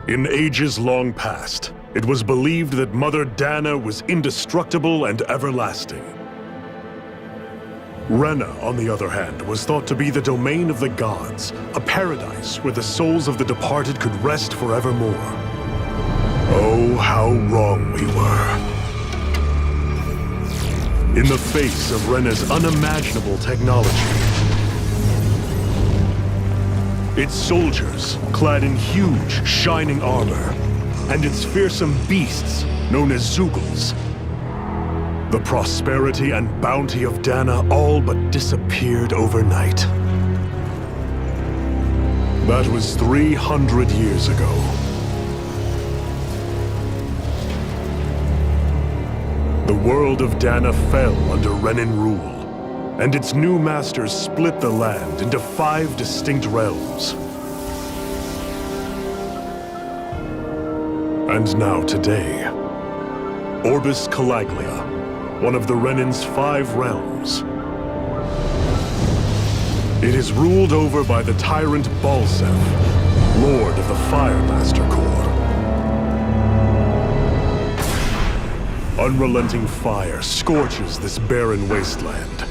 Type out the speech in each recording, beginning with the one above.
In ages long past, it was believed that Mother Dana was indestructible and everlasting. Renna, on the other hand, was thought to be the domain of the gods, a paradise where the souls of the departed could rest forevermore. Oh, how wrong we were. In the face of Renna's unimaginable technology, its soldiers, clad in huge, shining armor, and its fearsome beasts, known as Zeugles. The prosperity and bounty of Dana all but disappeared overnight. That was 300 years ago. The world of Dana fell under Renan rule, and its new masters split the land into 5 distinct realms. And now today, Orbis Calaglia, one of the Renan's 5 realms. It is ruled over by the tyrant Balseph, Lord of the Firemaster Corps. Unrelenting fire scorches this barren wasteland.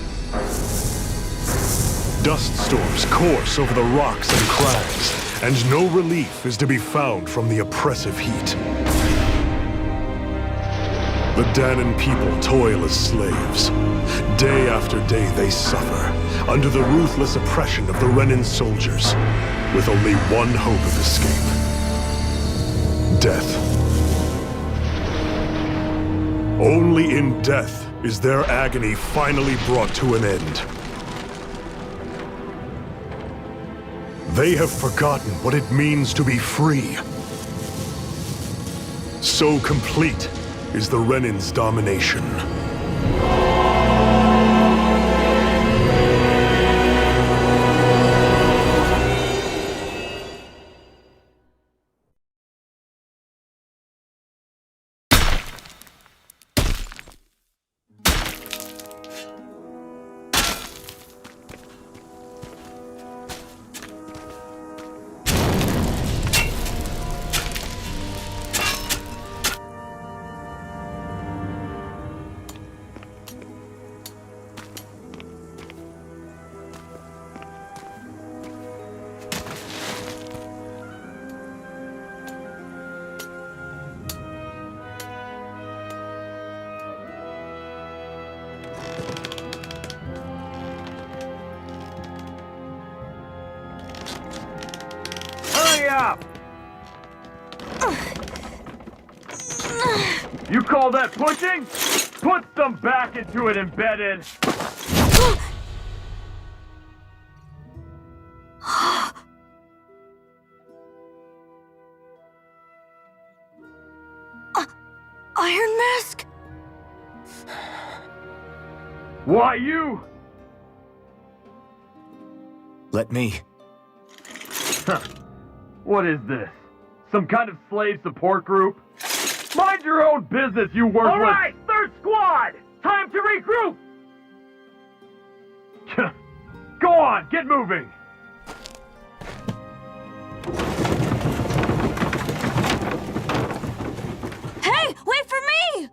Dust storms course over the rocks and crags, and no relief is to be found from the oppressive heat. The Danan people toil as slaves. Day after day they suffer, under the ruthless oppression of the Renan soldiers, with only one hope of escape: death. Only in death is their agony finally brought to an end. They have forgotten what it means to be free. So complete is the Renan's domination. Up! You call that pushing? Put some back into it, embedded! Iron Mask? Why you? Let me. Huh. What is this? Some kind of slave support group? Mind your own business, you worthless— All right, 3rd Squad! Time to regroup! Go on, get moving! Hey, wait for me!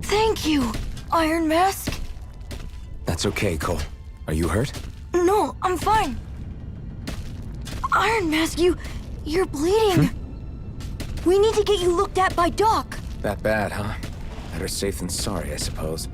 Thank you, Iron Mask. That's okay, Cole. Are you hurt? No, I'm fine. Iron Mask, you're bleeding. We need to get you looked at by Doc. That bad, huh? Better safe than sorry, I suppose.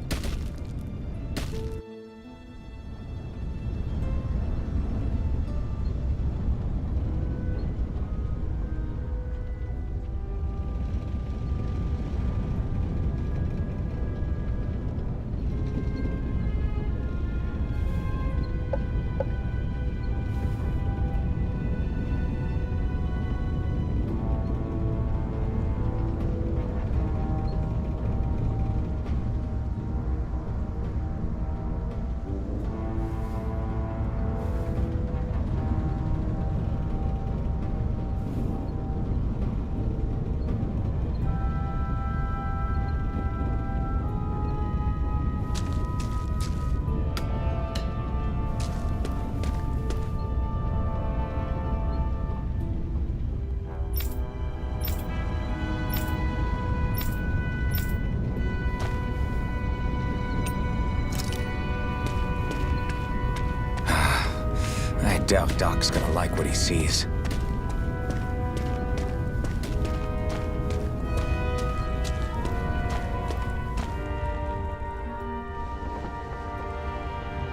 Doubt Doc's gonna like what he sees.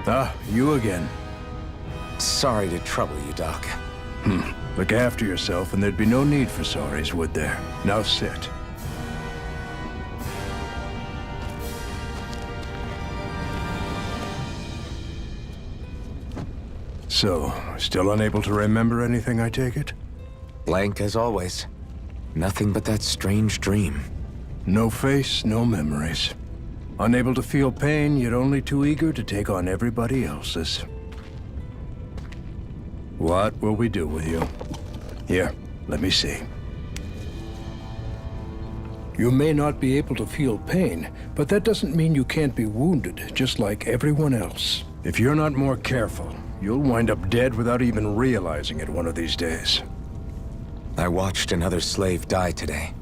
Ah, you again. Sorry to trouble you, Doc. Look after yourself and there'd be no need for sorries, would there? Now sit. So, still unable to remember anything, I take it? Blank as always. Nothing but that strange dream. No face, no memories. Unable to feel pain, yet only too eager to take on everybody else's. What will we do with you? Here, let me see. You may not be able to feel pain, but that doesn't mean you can't be wounded, just like everyone else. If you're not more careful, you'll wind up dead without even realizing it one of these days. I watched another slave die today.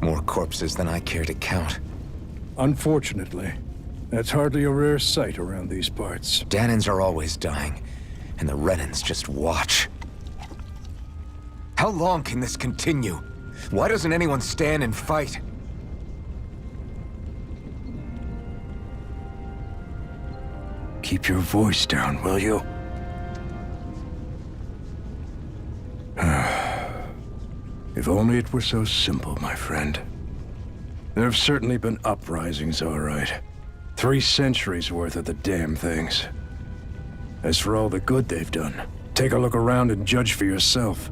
More corpses than I care to count. Unfortunately, that's hardly a rare sight around these parts. Danans are always dying, and the Renans just watch. How long can this continue? Why doesn't anyone stand and fight? Keep your voice down, will you? If only it were so simple, my friend. There have certainly been uprisings, all right. 3 centuries worth of the damn things. As for all the good they've done, take a look around and judge for yourself.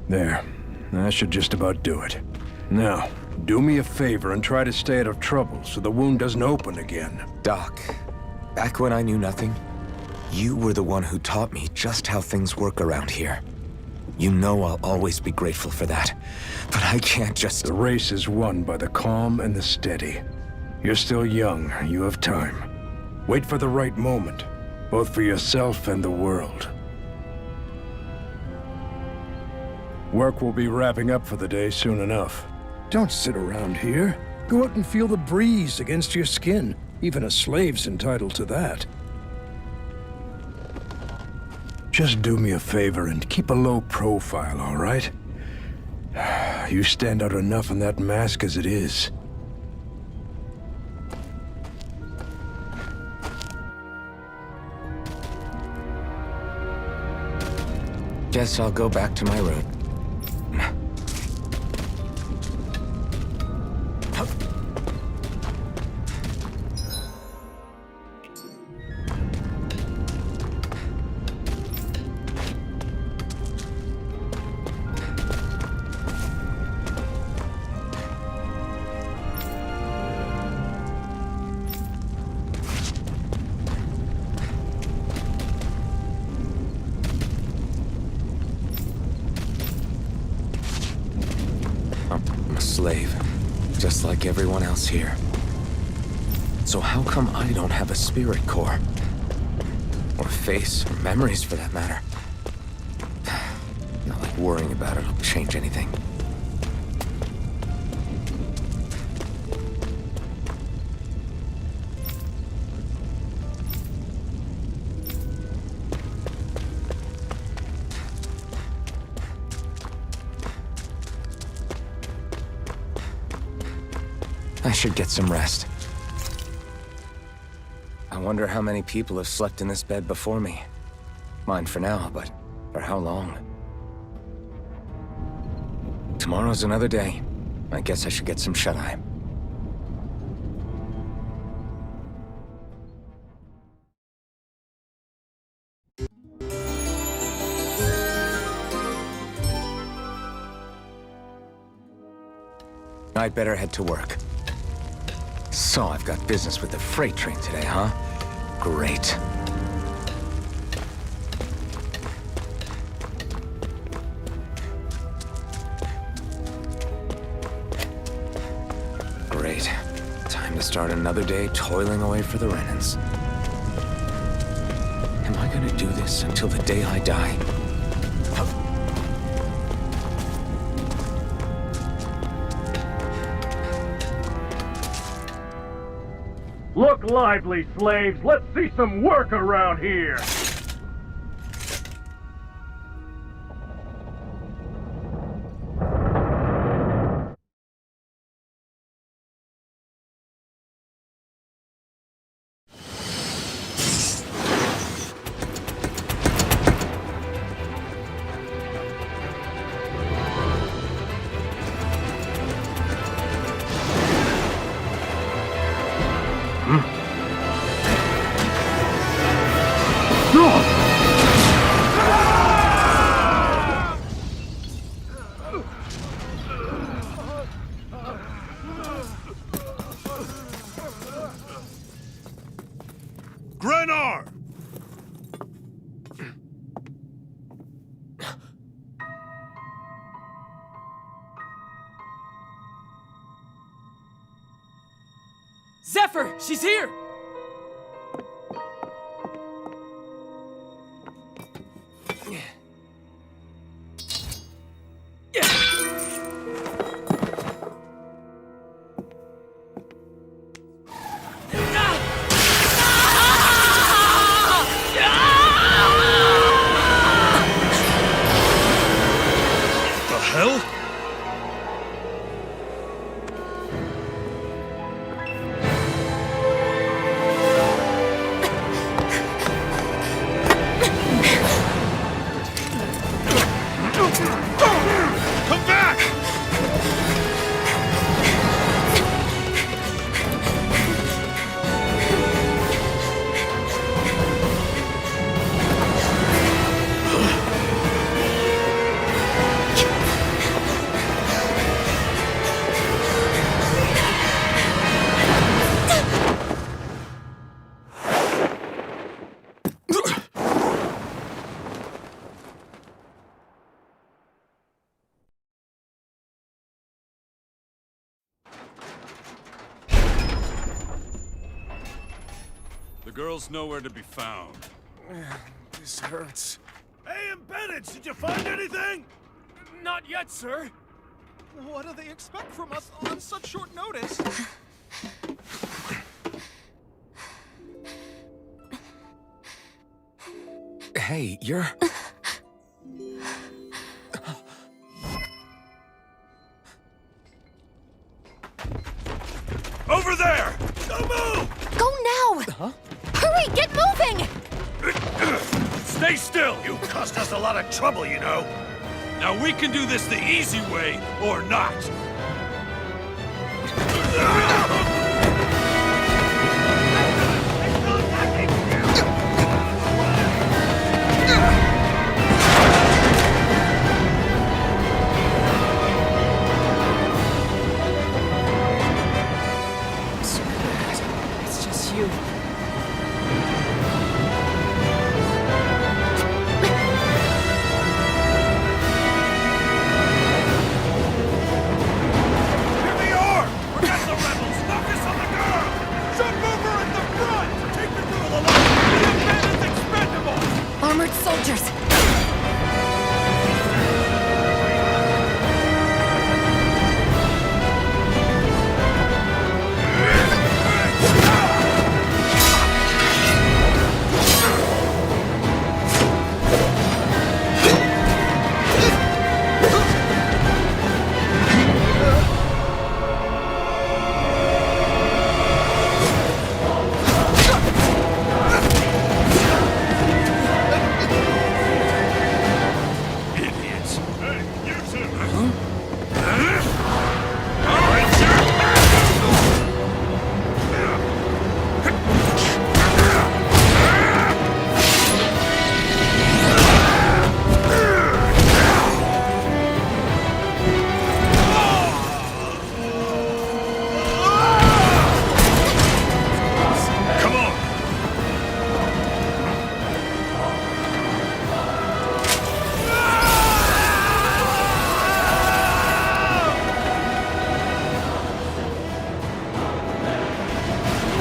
There. That should just about do it. Now, do me a favor and try to stay out of trouble so the wound doesn't open again. Doc, back when I knew nothing, you were the one who taught me just how things work around here. You know I'll always be grateful for that, but I can't just... The race is won by the calm and the steady. You're still young, you have time. Wait for the right moment, both for yourself and the world. Work will be wrapping up for the day soon enough. Don't sit around here. Go out and feel the breeze against your skin. Even a slave's entitled to that. Just do me a favor and keep a low profile, all right? You stand out enough in that mask as it is. Guess I'll go back to my room. I'm a slave, just like everyone else here. So how come I don't have a spirit core? Or a face, or memories for that matter? Not like worrying about it will change anything. I should get some rest. I wonder how many people have slept in this bed before me. Mine for now, but for how long? Tomorrow's another day. I guess I should get some shut-eye. I'd better head to work. So I've got business with the freight train today, huh? Great. Great. Time to start another day toiling away for the Renans. Am I gonna do this until the day I die? Look lively, slaves. Let's see some work around here. Grenar! Zephyr! She's here! The hell? Come back! The girl's nowhere to be found. This hurts. Hey, embedded, did you find anything? Not yet, sir! What do they expect from us on such short notice? Hey, you're... Over there! Don't move! Go now! Huh? Hurry, get moving! Stay still! You caused us a lot of trouble, you know. Now we can do this the easy way, or not. It's just you. Here they are! Forget the rebels! Focus on the girl! Jump over at the front! Take the girl along! The bandit's expendable! Armored soldiers! Idiots! Hey, you two! Come on!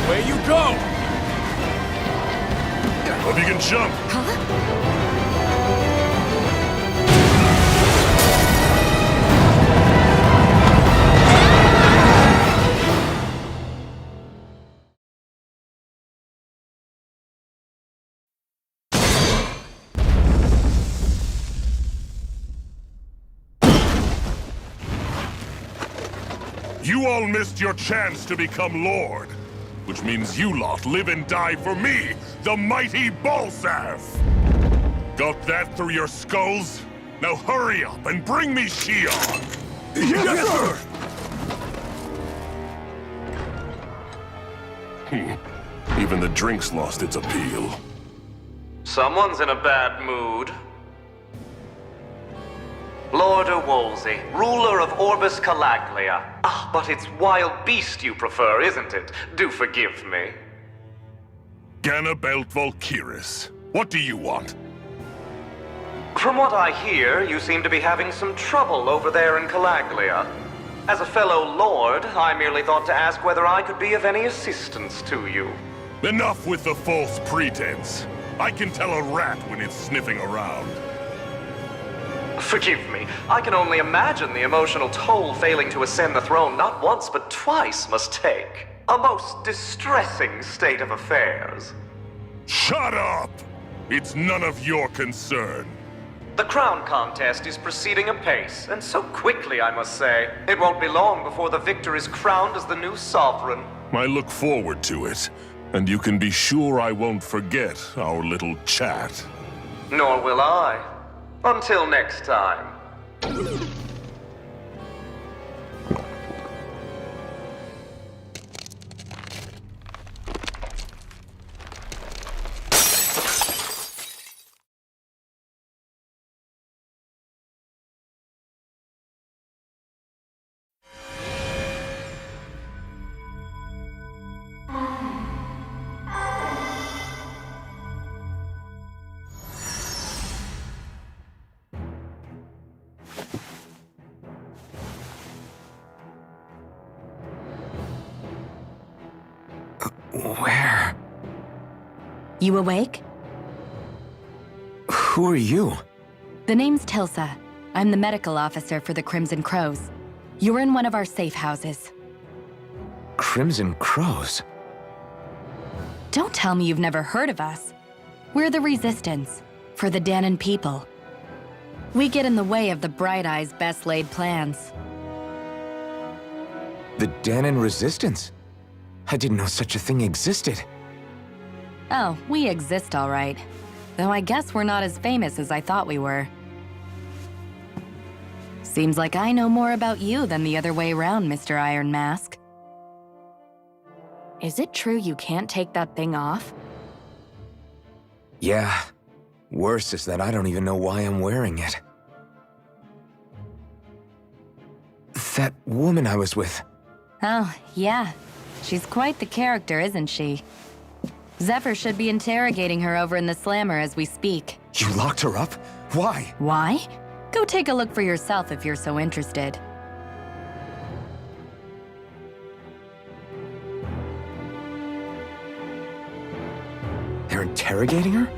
Away you go! Hope you can jump! Huh? You all missed your chance to become Lord. Which means you lot live and die for me, the mighty Balsav! Got that through your skulls? Now hurry up and bring me Shion! Yes, sir! Even the drink's lost its appeal. Someone's in a bad mood. Lord Wolsey, ruler of Orbis Calaglia. Ah, but it's wild beast you prefer, isn't it? Do forgive me. Ganabelt Volkiris, what do you want? From what I hear, you seem to be having some trouble over there in Calaglia. As a fellow lord, I merely thought to ask whether I could be of any assistance to you. Enough with the false pretense. I can tell a rat when it's sniffing around. Forgive me, I can only imagine the emotional toll failing to ascend the throne not once but twice must take. A most distressing state of affairs. Shut up! It's none of your concern. The crown contest is proceeding apace, and so quickly, I must say. It won't be long before the victor is crowned as the new sovereign. I look forward to it, and you can be sure I won't forget our little chat. Nor will I. Until next time. Where? You awake? Who are you? The name's Tilsa. I'm the medical officer for the Crimson Crows. You're in one of our safe houses. Crimson Crows? Don't tell me you've never heard of us. We're the Resistance, for the Dahnan people. We get in the way of the Bright Eyes' best-laid plans. The Dahnan Resistance? I didn't know such a thing existed. Oh, we exist all right. Though I guess we're not as famous as I thought we were. Seems like I know more about you than the other way around, Mr. Iron Mask. Is it true you can't take that thing off? Yeah. Worse is that I don't even know why I'm wearing it. That woman I was with. Oh, yeah. She's quite the character, isn't she? Zephyr should be interrogating her over in the Slammer as we speak. You locked her up? Why? Why? Go take a look for yourself if you're so interested. They're interrogating her?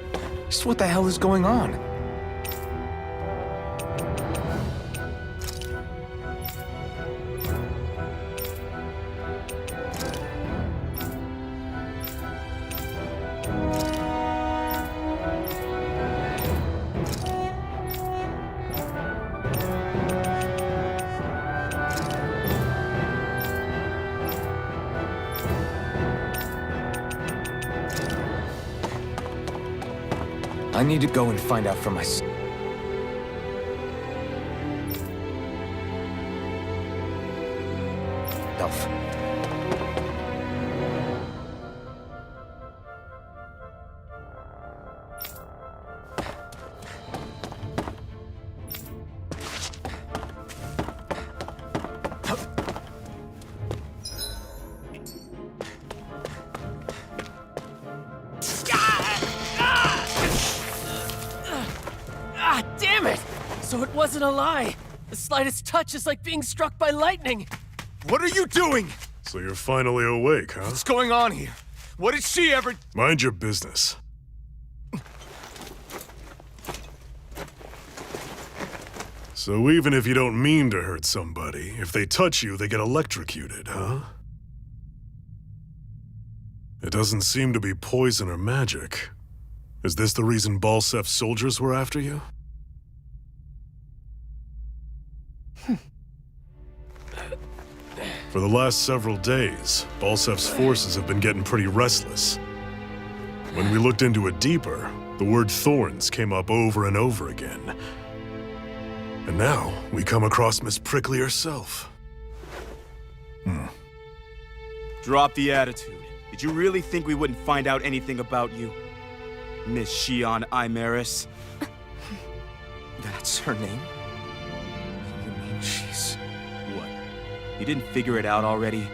Just what the hell is going on? I need to go and find out for myself. Ah, damn it! So it wasn't a lie. The slightest touch is like being struck by lightning. What are you doing? So you're finally awake, huh? What's going on here? What did she ever... Mind your business. So even if you don't mean to hurt somebody, if they touch you, they get electrocuted, huh? It doesn't seem to be poison or magic. Is this the reason Balsef's soldiers were after you? For the last several days, Balsef's forces have been getting pretty restless. When we looked into it deeper, the word thorns came up over and over again. And now, we come across Miss Prickly herself. Drop the attitude. Did you really think we wouldn't find out anything about you? Miss Shion Imaris? That's her name? You mean she's... What? You didn't figure it out already?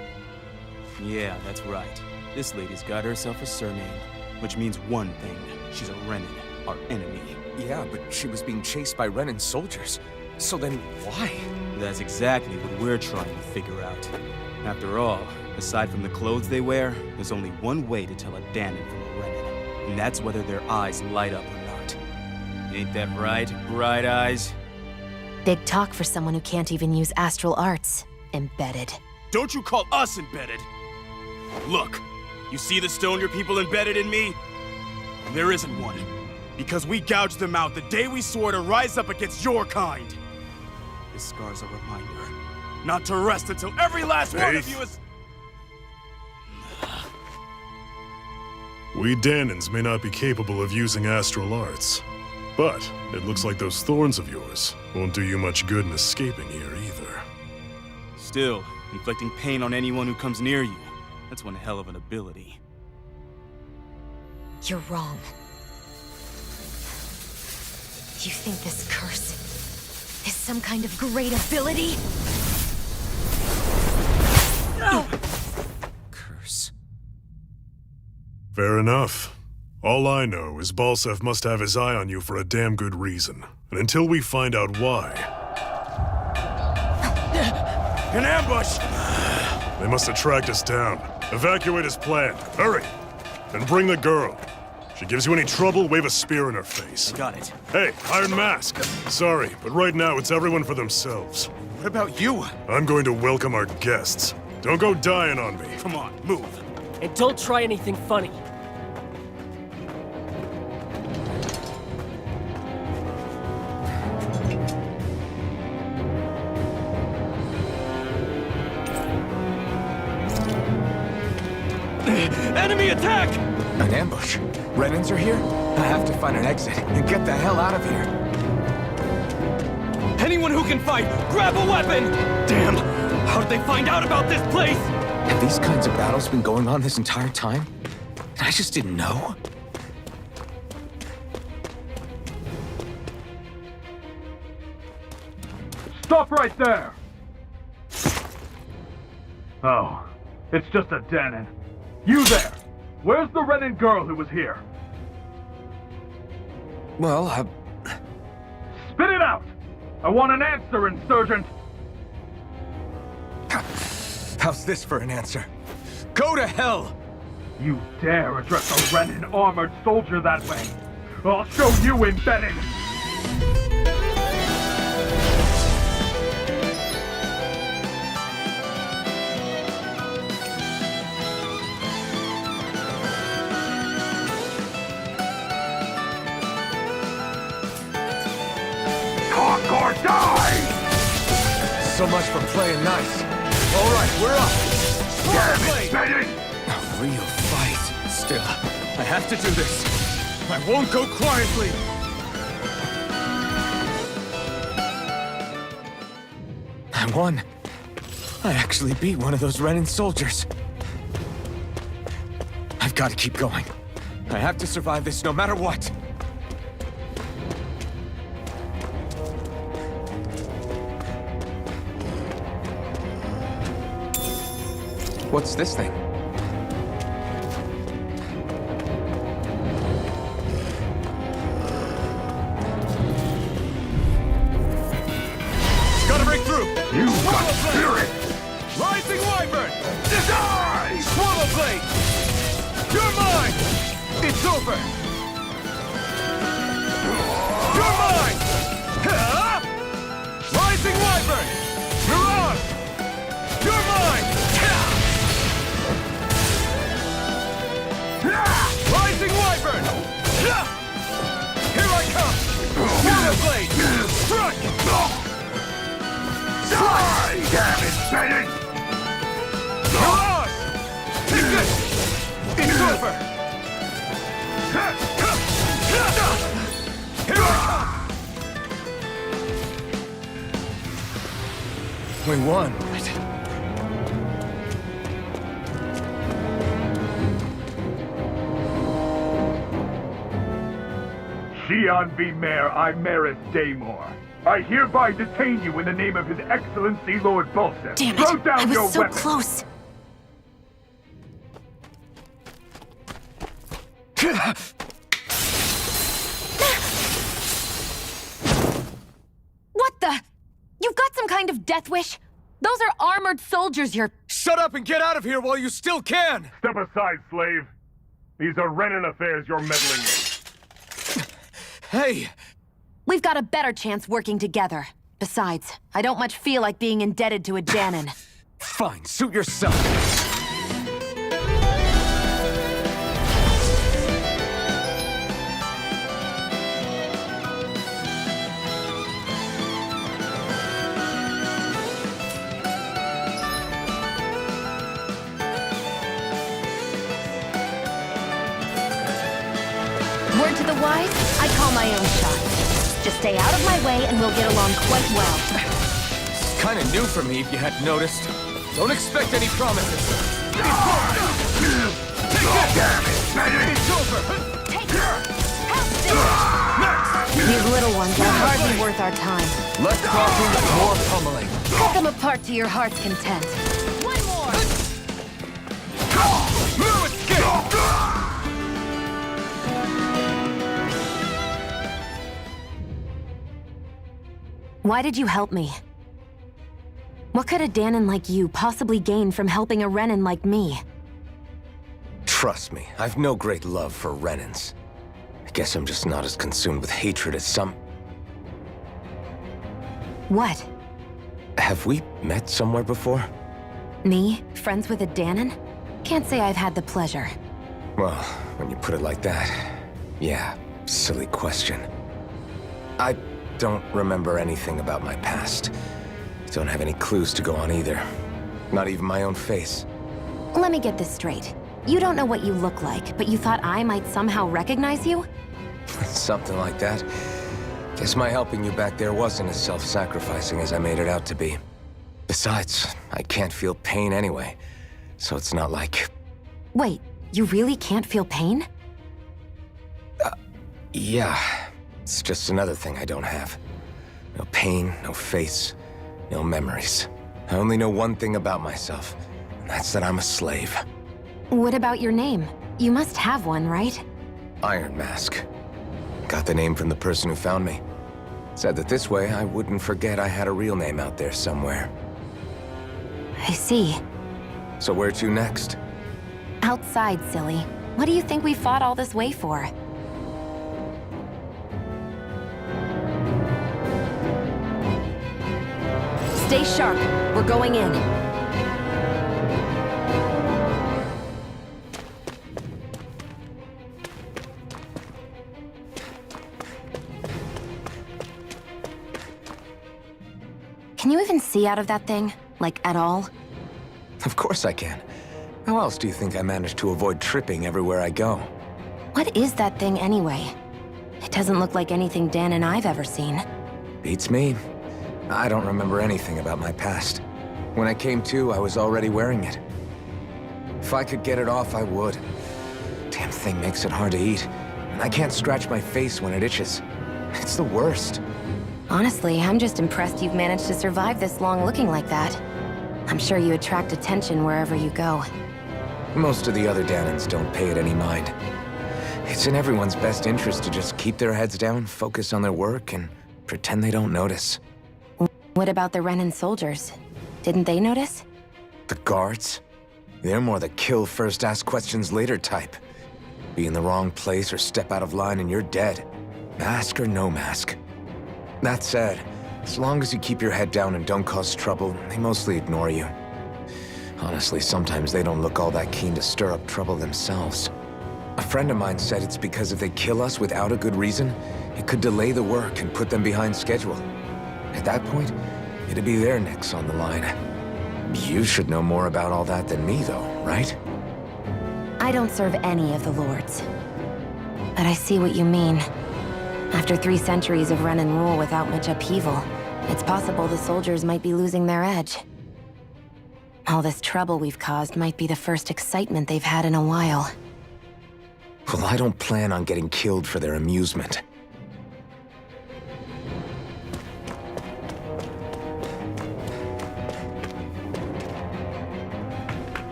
Yeah, that's right. This lady's got herself a surname, which means one thing. She's a Renin, our enemy. Yeah, but she was being chased by Renin soldiers. So then why? That's exactly what we're trying to figure out. After all, aside from the clothes they wear, there's only one way to tell a Danon from a Renin, and that's whether their eyes light up or not. Ain't that right, Bright Eyes? Big talk for someone who can't even use astral arts. Embedded. Don't you call us embedded! Look, you see the stone your people embedded in me? There isn't one. Because we gouged them out the day we swore to rise up against your kind. This scar's a reminder. Not to rest until every last one of you is... We Danons may not be capable of using astral arts, but it looks like those thorns of yours won't do you much good in escaping here either. Still, inflicting pain on anyone who comes near you. That's one hell of an ability. You're wrong. You think this curse is some kind of great ability? Curse. Fair enough. All I know is Balsef must have his eye on you for a damn good reason. And until we find out why... An ambush! They must have tracked us down. Evacuate as planned. Hurry! And bring the girl. If she gives you any trouble, wave a spear in her face. Got it. Hey, Iron Mask! Sorry, but right now it's everyone for themselves. What about you? I'm going to welcome our guests. Don't go dying on me. Come on, move. And don't try anything funny. Enemy attack! An ambush? Renins are here? I have to find an exit and get the hell out of here. Anyone who can fight, grab a weapon! Damn! How did they find out about this place? Have these kinds of battles been going on this entire time? I just didn't know? Stop right there! Oh, it's just a Danon. You there! Where's the Renin girl who was here? Well, Spit it out! I want an answer, Insurgent! how's this for an answer? Go to hell! You dare address a Renin armored soldier that way? I'll show you embedded! Talk or die! So much for playing nice. All right, we're up. Damn it, embedded! A real fight. Still, I have to do this. I won't go quietly. I won. I actually beat one of those Renin soldiers. I've got to keep going. I have to survive this no matter what. What's this thing? Gotta break through! You got spirit! Rising Wyvern! Die! Swallow Blade! You're mine! It's over! You're mine! Ha! Rising Wyvern! Mirage! You're mine! Rising Wyvern! Here I come! Swallow Blade! Strike! Die! Damn it, Bennett! We won. Xi'an V. Mayor Imaris Daymore. I hereby detain you in the name of His Excellency Lord Bolseth. Damn Throw it! down I was your so weapon. close. What the? You've got some kind of death wish? Those are armored soldiers you're... Shut up and get out of here while you still can! Step aside, slave. These are Renan affairs you're meddling with. Hey! We've got a better chance working together. Besides, I don't much feel like being indebted to a Danon. Fine, suit yourself. Word to the wise, I call my own shot. Just stay out of my way and we'll get along quite well. It's kinda new for me if you hadn't noticed. Don't expect any promises. Take this! It's over! Take her! Help this! These little ones are hardly worth our time. Less talking, more pummeling. Cut them apart to your heart's content. One more! No escape! Why did you help me? What could a Danon like you possibly gain from helping a Renan like me? Trust me, I've no great love for Renans. I guess I'm just not as consumed with hatred as some... What? Have we met somewhere before? Me? Friends with a Danon? Can't say I've had the pleasure. Well, when you put it like that, yeah, silly question. I don't remember anything about my past. Don't have any clues to go on either. Not even my own face. Let me get this straight. You don't know what you look like, but you thought I might somehow recognize you? Something like that. Guess my helping you back there wasn't as self-sacrificing as I made it out to be. Besides, I can't feel pain anyway, so it's not like... Wait, you really can't feel pain? Yeah. It's just another thing I don't have. No pain, no face, no memories. I only know one thing about myself, and that's that I'm a slave. What about your name? You must have one, right? Iron Mask. Got the name from the person who found me. Said that this way I wouldn't forget I had a real name out there somewhere. I see. So where to next? Outside, silly. What do you think we fought all this way for? Stay sharp. We're going in. Can you even see out of that thing? Like, at all? Of course I can. How else do you think I managed to avoid tripping everywhere I go? What is that thing anyway? It doesn't look like anything Dan and I've ever seen. Beats me. I don't remember anything about my past. When I came to, I was already wearing it. If I could get it off, I would. Damn thing makes it hard to eat, and I can't scratch my face when it itches. It's the worst. Honestly, I'm just impressed you've managed to survive this long looking like that. I'm sure you attract attention wherever you go. Most of the other Danons don't pay it any mind. It's in everyone's best interest to just keep their heads down, focus on their work, and pretend they don't notice. What about the Renan soldiers? Didn't they notice? The guards? They're more the kill first, ask questions later type. Be in the wrong place or step out of line and you're dead. Mask or no mask. That said, as long as you keep your head down and don't cause trouble, they mostly ignore you. Honestly, sometimes they don't look all that keen to stir up trouble themselves. A friend of mine said it's because if they kill us without a good reason, it could delay the work and put them behind schedule. At that point, it'd be their necks on the line. You should know more about all that than me, though, right? I don't serve any of the lords. But I see what you mean. After 3 centuries of Renan rule without much upheaval, It's possible the soldiers might be losing their edge. All this trouble we've caused might be the first excitement they've had in a while. Well, I don't plan on getting killed for their amusement.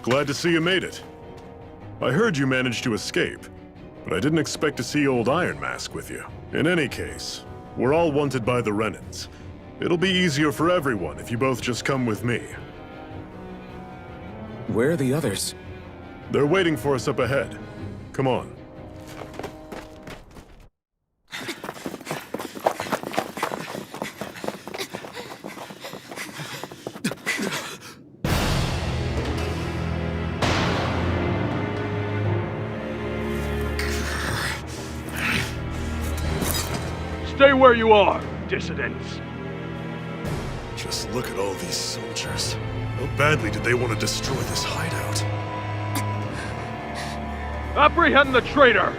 Glad to see you made it. I heard you managed to escape, but I didn't expect to see old Iron Mask with you. In any case, we're all wanted by the Renans. It'll be easier for everyone if you both just come with me. Where are the others? They're waiting for us up ahead. Come on. Stay where you are, dissidents. Just look at all these soldiers. How badly did they want to destroy this hideout? Apprehend the traitor!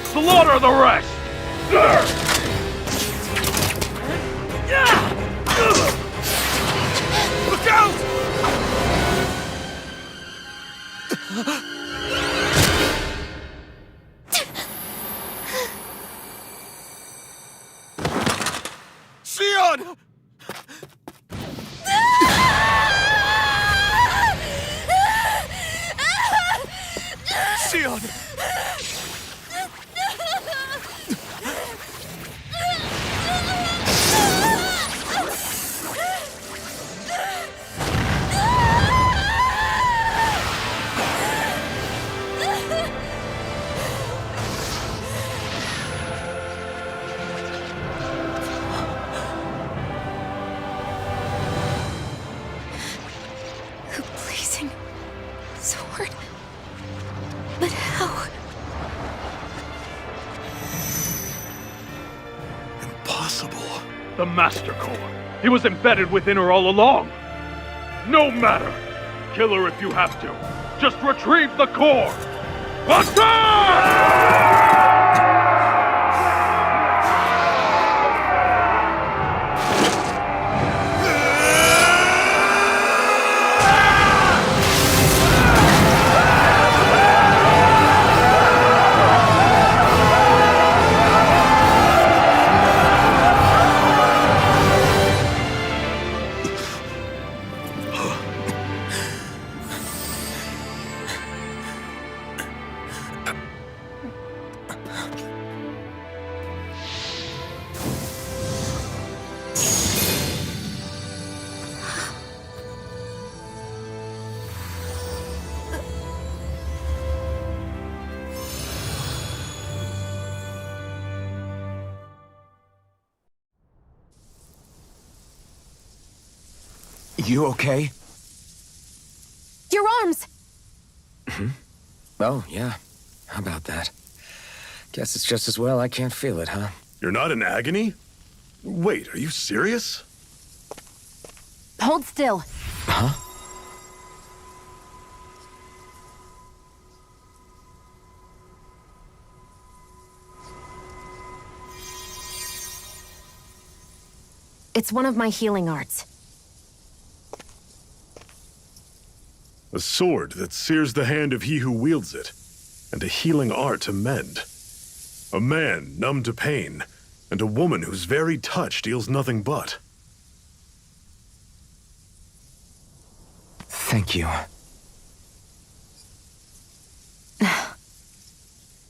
Slaughter the rest! Look out! Xion! Xion! The blazing sword. But how? Impossible. The Master Core. He was embedded within her all along. No matter. Kill her if you have to. Just retrieve the core. Attack! You okay? Your arms! Oh, yeah. How about that? Guess it's just as well I can't feel it, huh? You're not in agony? Wait, are you serious? Hold still. Huh? It's one of my healing arts. A sword that sears the hand of he who wields it, and a healing art to mend. A man numb to pain, and a woman whose very touch deals nothing but. Thank you.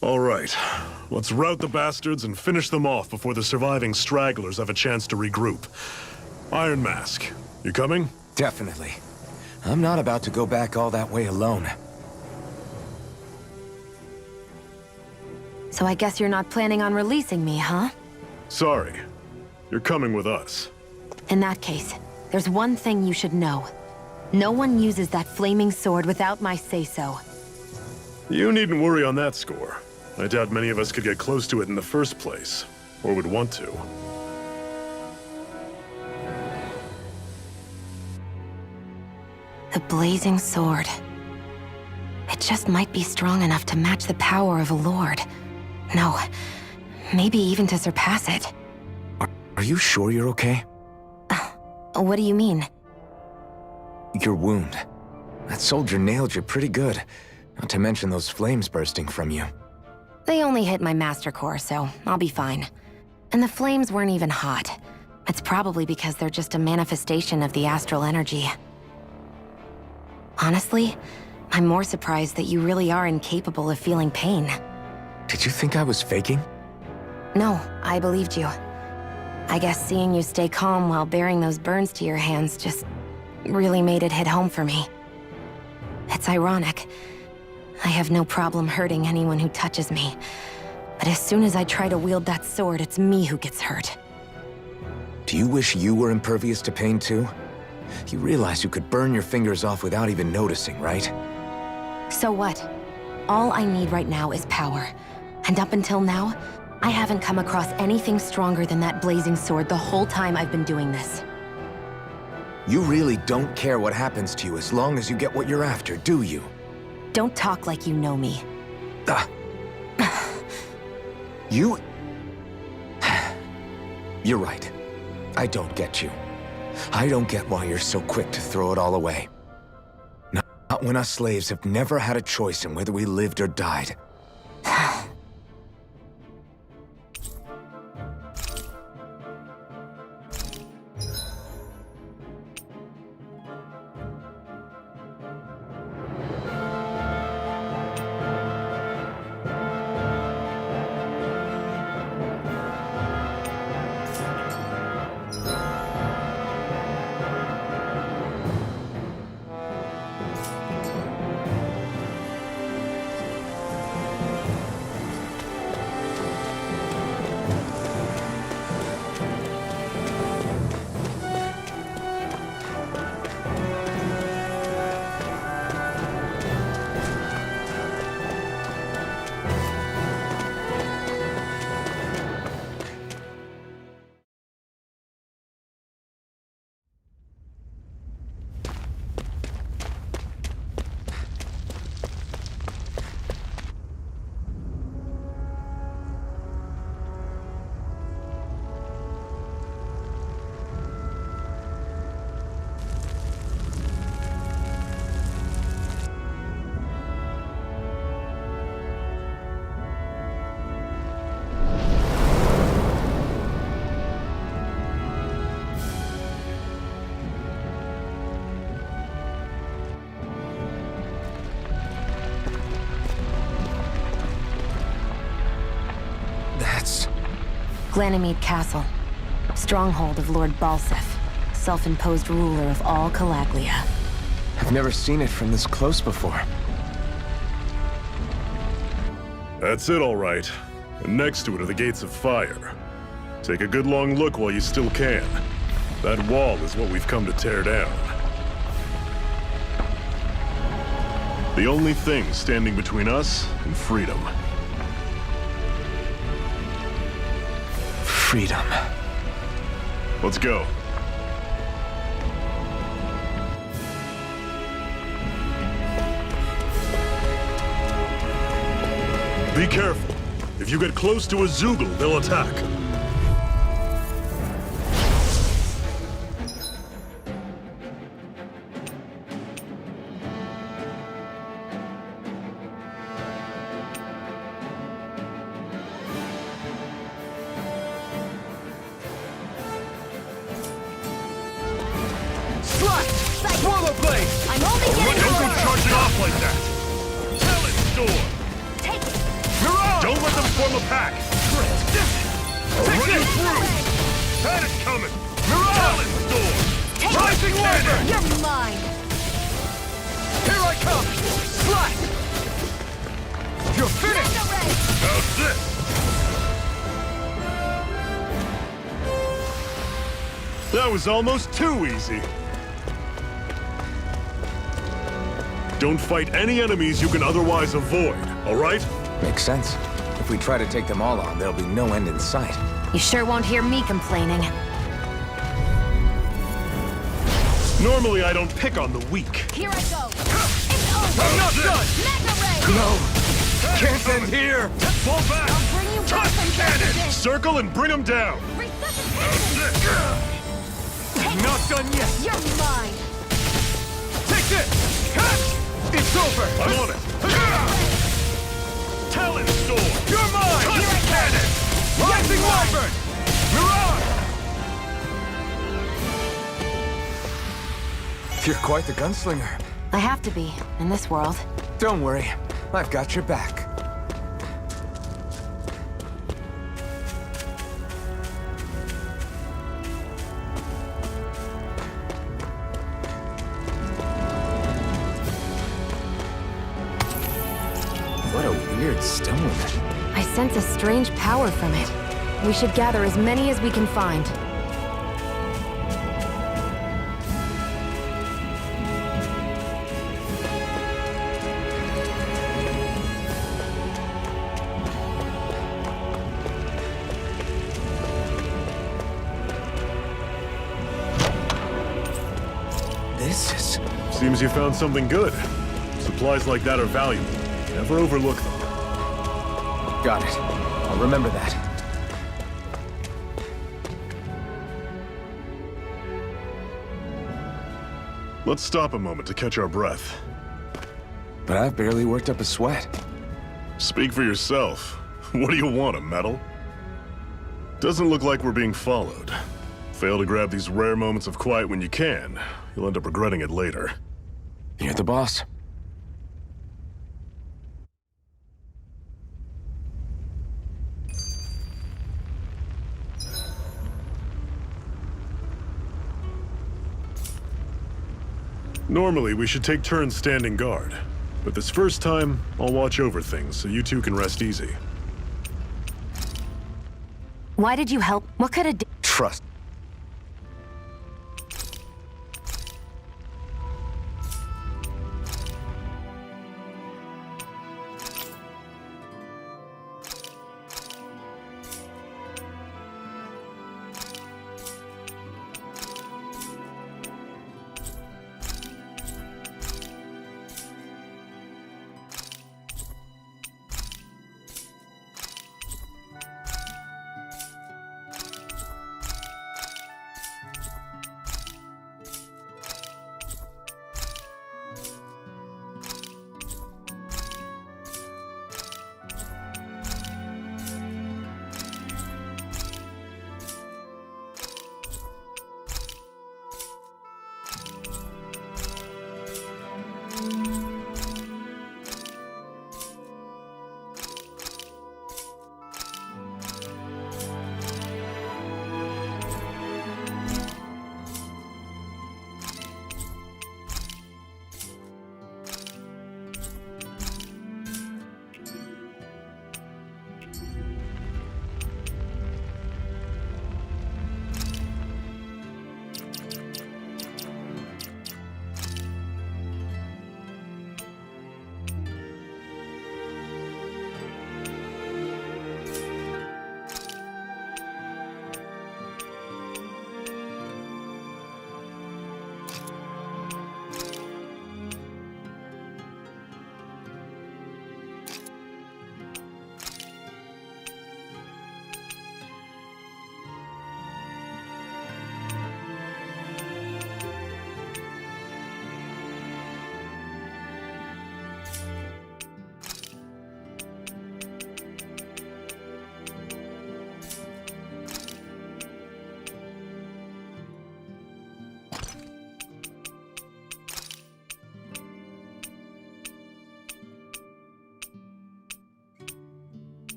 All right, let's rout the bastards and finish them off before the surviving stragglers have a chance to regroup. Iron Mask, you coming? Definitely. I'm not about to go back all that way alone. So I guess you're not planning on releasing me, huh? Sorry. You're coming with us. In that case, there's one thing you should know. No one uses that flaming sword without my say-so. You needn't worry on that score. I doubt many of us could get close to it in the first place, or would want to. The blazing sword. It just might be strong enough to match the power of a lord. No, maybe even to surpass it. Are you sure you're okay? What do you mean? Your wound. That soldier nailed you pretty good. Not to mention those flames bursting from you. They only hit my master core, so I'll be fine. And the flames weren't even hot. It's probably because they're just a manifestation of the astral energy. Honestly, I'm more surprised that you really are incapable of feeling pain. Did you think I was faking? No, I believed you. I guess seeing you stay calm while bearing those burns to your hands just really made it hit home for me. It's ironic. I have no problem hurting anyone who touches me. But as soon as I try to wield that sword, it's me who gets hurt. Do you wish you were impervious to pain too? You realize you could burn your fingers off without even noticing, right? So what? All I need right now is power. And up until now, I haven't come across anything stronger than that blazing sword the whole time I've been doing this. You really don't care what happens to you as long as you get what you're after, do you? Don't talk like you know me. You... You're right. I don't get you. I don't get why you're so quick to throw it all away. Not when us slaves have never had a choice in whether we lived or died. Glanimede Castle, stronghold of Lord Balseph, self-imposed ruler of all Calaglia. I've never seen it from this close before. That's it, all right. And next to it are the Gates of Fire. Take a good long look while you still can. That wall is what we've come to tear down. The only thing standing between us and freedom. Freedom. Let's go. Be careful. If you get close to a Zeugle, they'll attack. Swallow blade! I'm only getting Don't go started. charging off like that! Talon Storm! Take it! Mirage! Don't let them form a pack! I'll run you through! Panic coming! Mirage! Talon Storm! Take Rising it! Wyvern! You're mine! Here I come! Slash! You're finished! Mega Ray! How's this? That was almost too easy. Don't fight any enemies you can otherwise avoid, all right? Makes sense. If we try to take them all on, there'll be no end in sight. You sure won't hear me complaining. Normally I don't pick on the weak. Here I go! It's over! I'm not done! Mega Ray! No! Can't end here! Fall back! I'll bring you back from Cannon! President! Circle and bring them down! Resuscitation! Take not done yet! You're mine! Take this! It's over! I'm on it! Talon Storm! You're mine! Tusk Cannon! Rising Wyvern! Mirage! You're quite the gunslinger. I have to be, in this world. Don't worry, I've got your back. What a weird stone. I sense a strange power from it. We should gather as many as we can find. This is... Seems you found something good. Supplies like that are valuable. Never overlook them. Got it. I'll remember that. Let's stop a moment to catch our breath. But I've barely worked up a sweat. Speak for yourself. What do you want, a medal? Doesn't look like we're being followed. Fail to grab these rare moments of quiet when you can. You'll end up regretting it later. You're the boss. Normally, we should take turns standing guard. But this first time, I'll watch over things so you two can rest easy. Why did you help? What could have... Trust.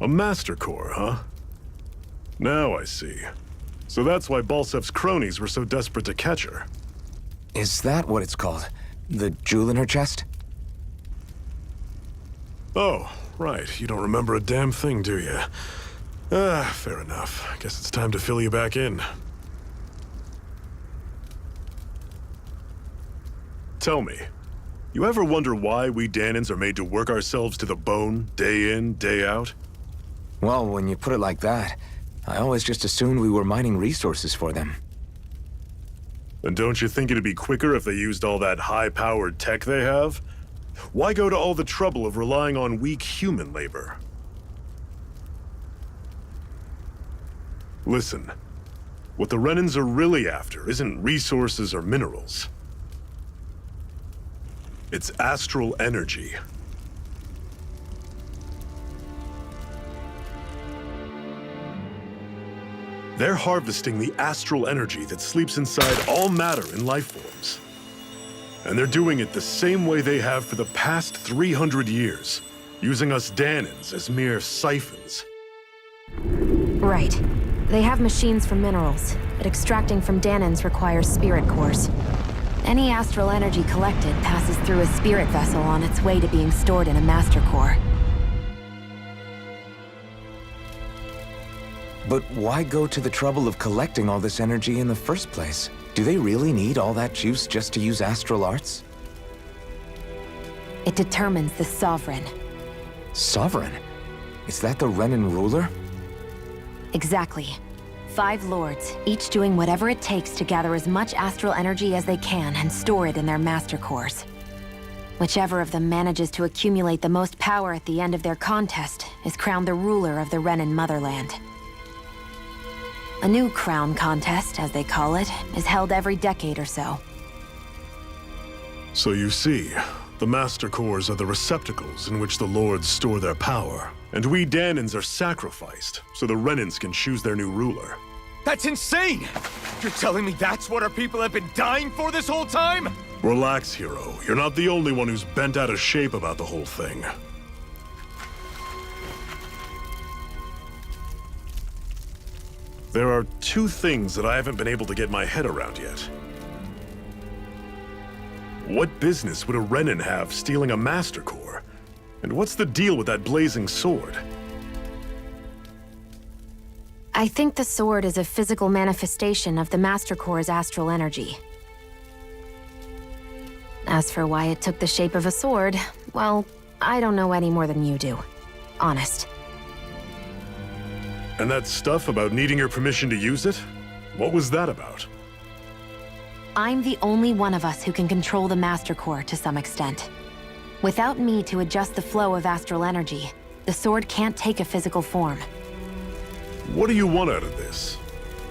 A Master Core, huh? Now I see. So that's why Balsef's cronies were so desperate to catch her. Is that what it's called? The jewel in her chest? Oh, right. You don't remember a damn thing, do you? Fair enough. Guess it's time to fill you back in. Tell me, you ever wonder why we Dahnans are made to work ourselves to the bone, day in, day out? Well, when you put it like that, I always just assumed we were mining resources for them. And don't you think it'd be quicker if they used all that high-powered tech they have? Why go to all the trouble of relying on weak human labor? Listen, what the Renans are really after isn't resources or minerals. It's astral energy. They're harvesting the astral energy that sleeps inside all matter in life forms. And they're doing it the same way they have for the past 300 years, using us Dahnans as mere siphons. Right. They have machines for minerals, but extracting from Dahnans requires spirit cores. Any astral energy collected passes through a spirit vessel on its way to being stored in a master core. But why go to the trouble of collecting all this energy in the first place? Do they really need all that juice just to use astral arts? It determines the Sovereign. Sovereign? Is that the Renan ruler? Exactly. 5 lords, each doing whatever it takes to gather as much astral energy as they can and store it in their master cores. Whichever of them manages to accumulate the most power at the end of their contest is crowned the ruler of the Renan motherland. A new crown contest, as they call it, is held every decade or so. So you see, the Master Cores are the receptacles in which the Lords store their power. And we Dahnans are sacrificed, so the Renans can choose their new ruler. That's insane! You're telling me that's what our people have been dying for this whole time? Relax, hero. You're not the only one who's bent out of shape about the whole thing. There are 2 things that I haven't been able to get my head around yet. What business would a Renan have stealing a Master Core? And what's the deal with that blazing sword? I think the sword is a physical manifestation of the Master Core's astral energy. As for why it took the shape of a sword, well, I don't know any more than you do. Honest. And that stuff about needing your permission to use it? What was that about? I'm the only one of us who can control the Master Core to some extent. Without me to adjust the flow of astral energy, the sword can't take a physical form. What do you want out of this?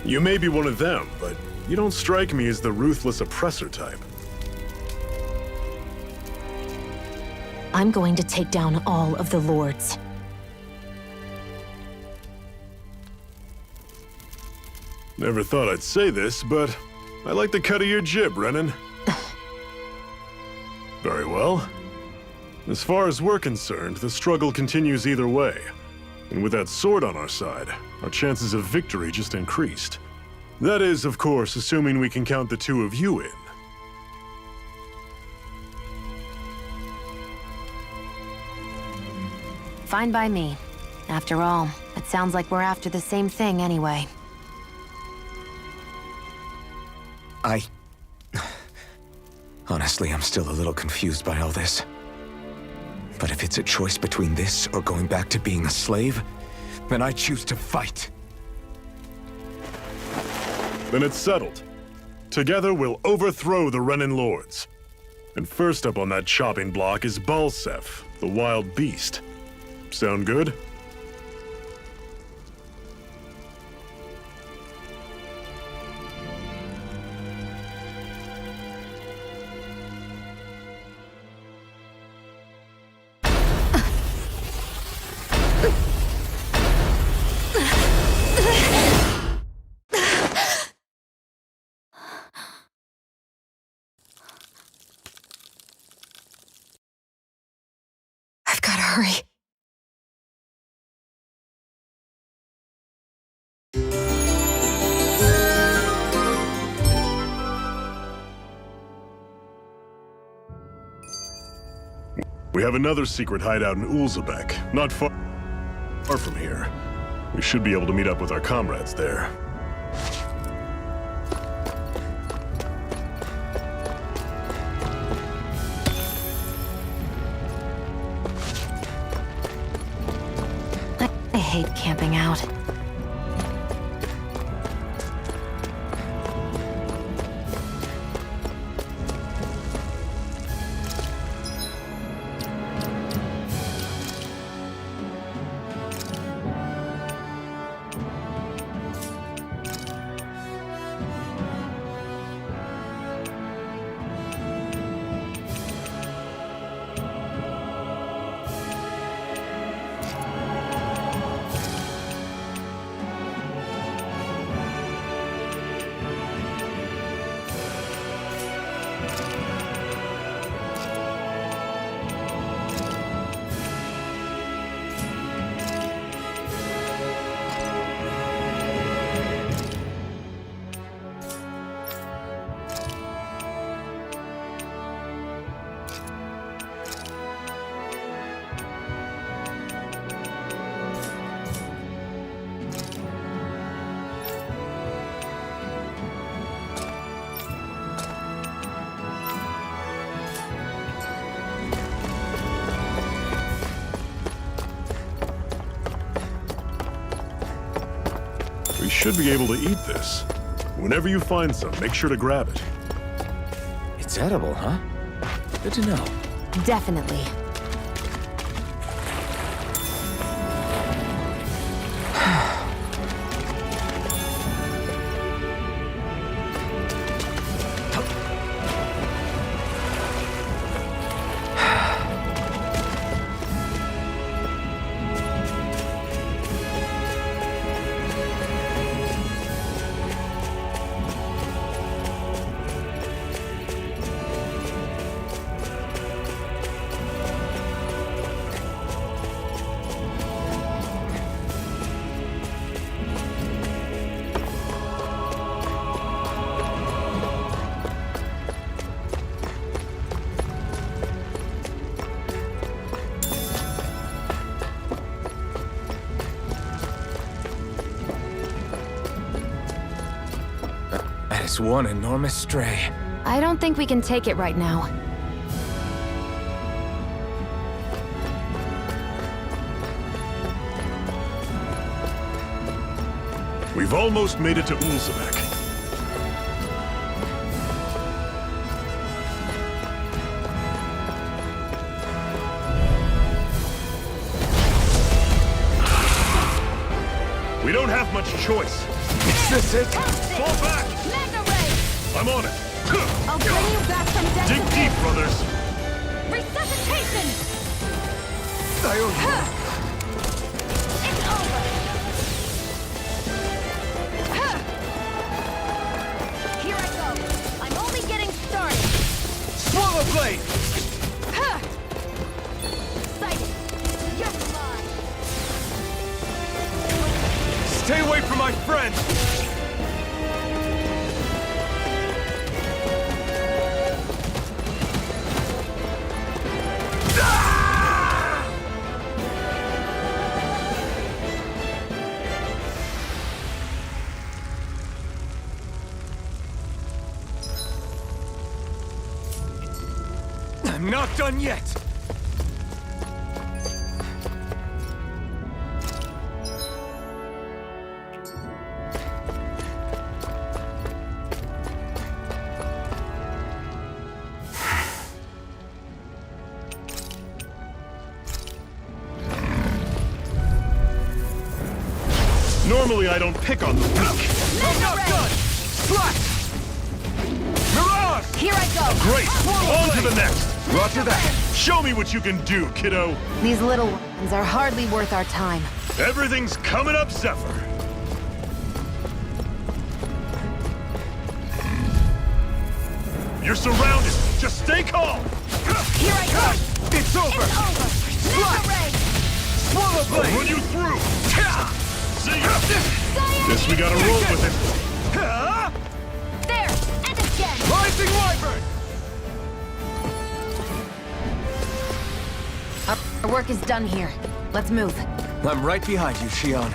You may be one of them, but you don't strike me as the ruthless oppressor type. I'm going to take down all of the lords. Never thought I'd say this, but I like the cut of your jib, Renan. Very well. As far as we're concerned, the struggle continues either way. And with that sword on our side, our chances of victory just increased. That is, of course, assuming we can count the 2 of you in. Fine by me. After all, it sounds like we're after the same thing anyway. I Honestly, I'm still a little confused by all this. But if it's a choice between this or going back to being a slave, then I choose to fight. Then it's settled. Together we'll overthrow the Renan Lords. And first up on that chopping block is Balseph, the wild beast. Sound good? I've gotta hurry. We have another secret hideout in Ulzebek, not far from here. We should be able to meet up with our comrades there. I hate camping out. We should be able to eat this. Whenever you find some, make sure to grab it. It's edible, huh? Good to know. Definitely. That is one enormous stray. I don't think we can take it right now. We've almost made it to Ulzebek. We don't have much choice. Is this it? Fall back! I'm on it. I'll bring you back from death. Dig deep, brothers. Resuscitation! I owe you. It's over! Here I go. I'm only getting started. Swallow blade! Sighted. You're mine. Stay away from my friend! I'm not done yet! Normally I don't pick on the weak. Here I go! Great! On to the next! Roger that! Show me what you can do, kiddo! These little ones are hardly worth our time. Everything's coming up, Zephyr! You're surrounded! Just stay calm! Here I go! It's over! It's over! Ninja Ray! Swallow I'll blade! run you through! See ya! Guess we gotta roll with it. There! And again! Rising Wyvern! Our work is done here. Let's move. I'm right behind you, Shion.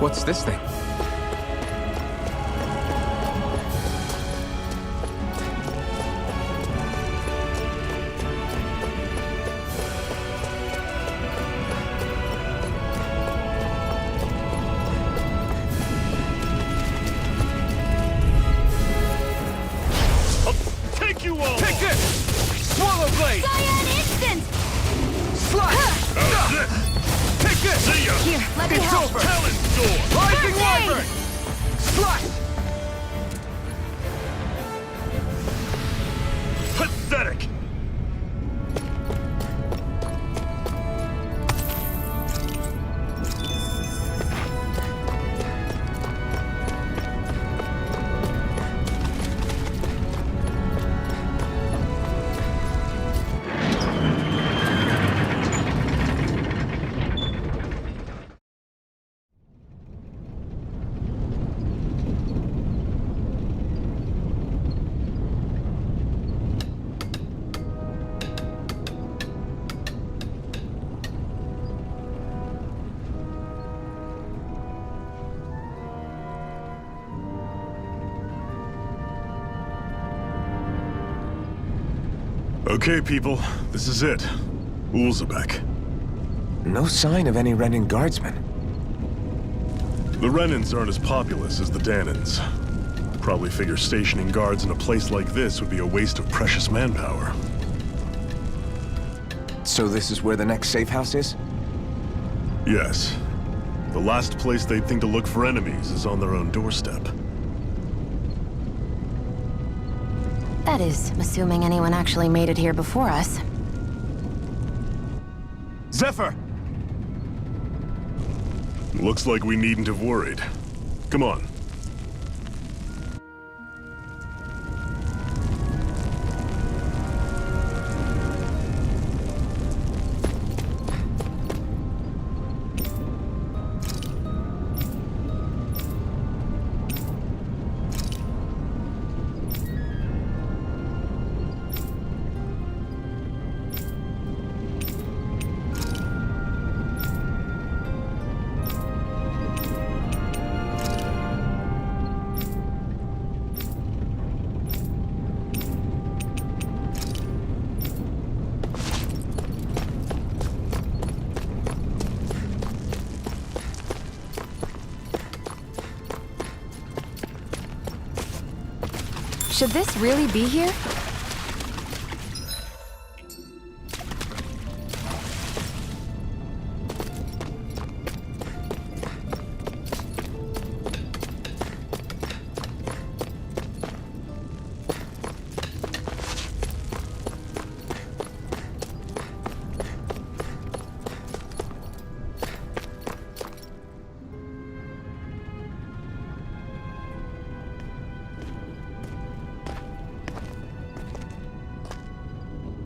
What's this thing? Take you all! Take this! Swallow blade! Cyan instant! Slash! How's this? Take this! See ya! Here, let me It's help. over! Talon Sword! Rising First aid! Wyvern! Slash! Pathetic! Okay, people, this is it. Ulzebek. No sign of any Renin guardsmen. The Renins aren't as populous as the Danans. Probably figure stationing guards in a place like this would be a waste of precious manpower. So this is where the next safe house is? Yes. The last place they'd think to look for enemies is on their own doorstep. That is, assuming anyone actually made it here before us. Zephyr! Looks like we needn't have worried. Come on. Should this really be here?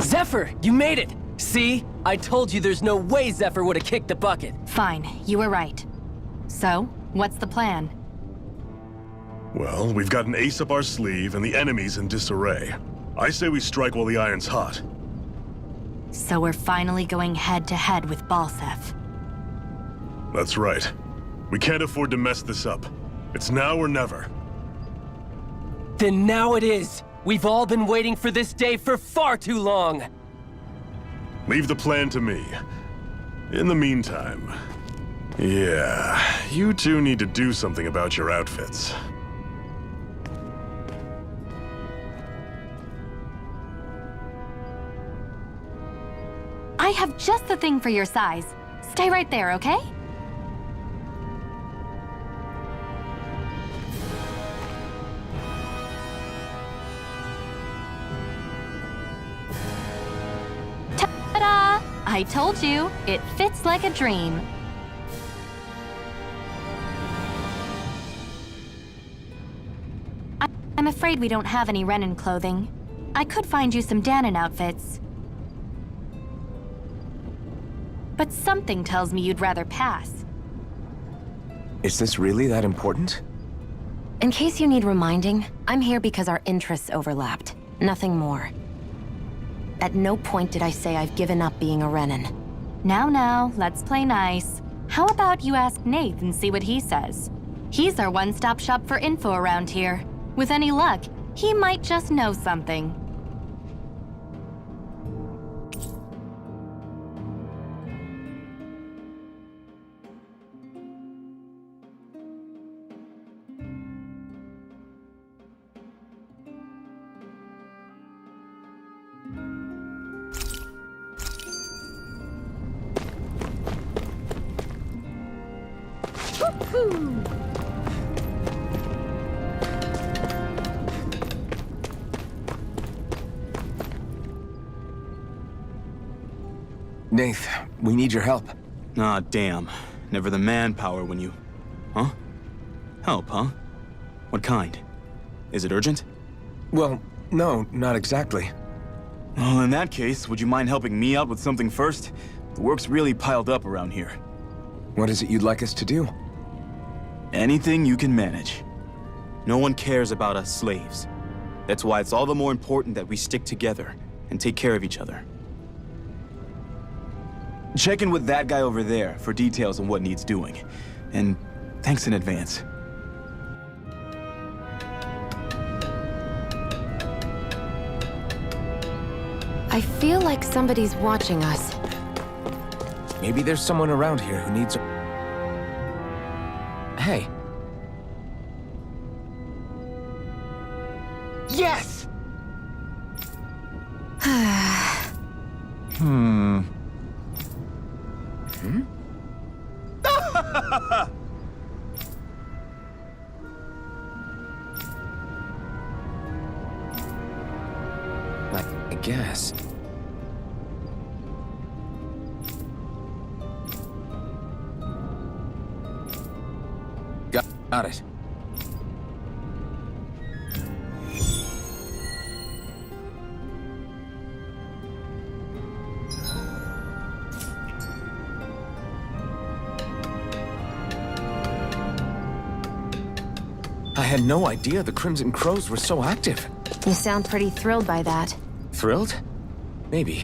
Zephyr, you made it! See? I told you there's no way Zephyr would have kicked the bucket. Fine, you were right. So, what's the plan? Well, we've got an ace up our sleeve and the enemy's in disarray. I say we strike while the iron's hot. So we're finally going head-to-head with Balseph. That's right. We can't afford to mess this up. It's now or never. Then now it is. We've all been waiting for this day for far too long. Leave the plan to me. In the meantime, yeah, you two need to do something about your outfits. I have just the thing for your size. Stay right there, okay? Ta-da! I told you, it fits like a dream. I'm afraid we don't have any Renan clothing. I could find you some Danon outfits. But something tells me you'd rather pass. Is this really that important? In case you need reminding, I'm here because our interests overlapped. Nothing more. At no point did I say I've given up being a Renan. Now, let's play nice. How about you ask Nath and see what he says? He's our one-stop shop for info around here. With any luck, he might just know something. Nath, we need your help. Ah, damn. Never the manpower when you... Huh? Help, huh? What kind? Is it urgent? Well, no, not exactly. Well, in that case, would you mind helping me out with something first? The work's really piled up around here. What is it you'd like us to do? Anything you can manage. No one cares about us slaves. That's why it's all the more important that we stick together and take care of each other. Check in with that guy over there for details on what needs doing. And thanks in advance. I feel like somebody's watching us. Maybe there's someone around here who needs... Hey. Yes! I guess. Got it. I had no idea the Crimson Crows were so active. You sound pretty thrilled by that. Thrilled? Maybe.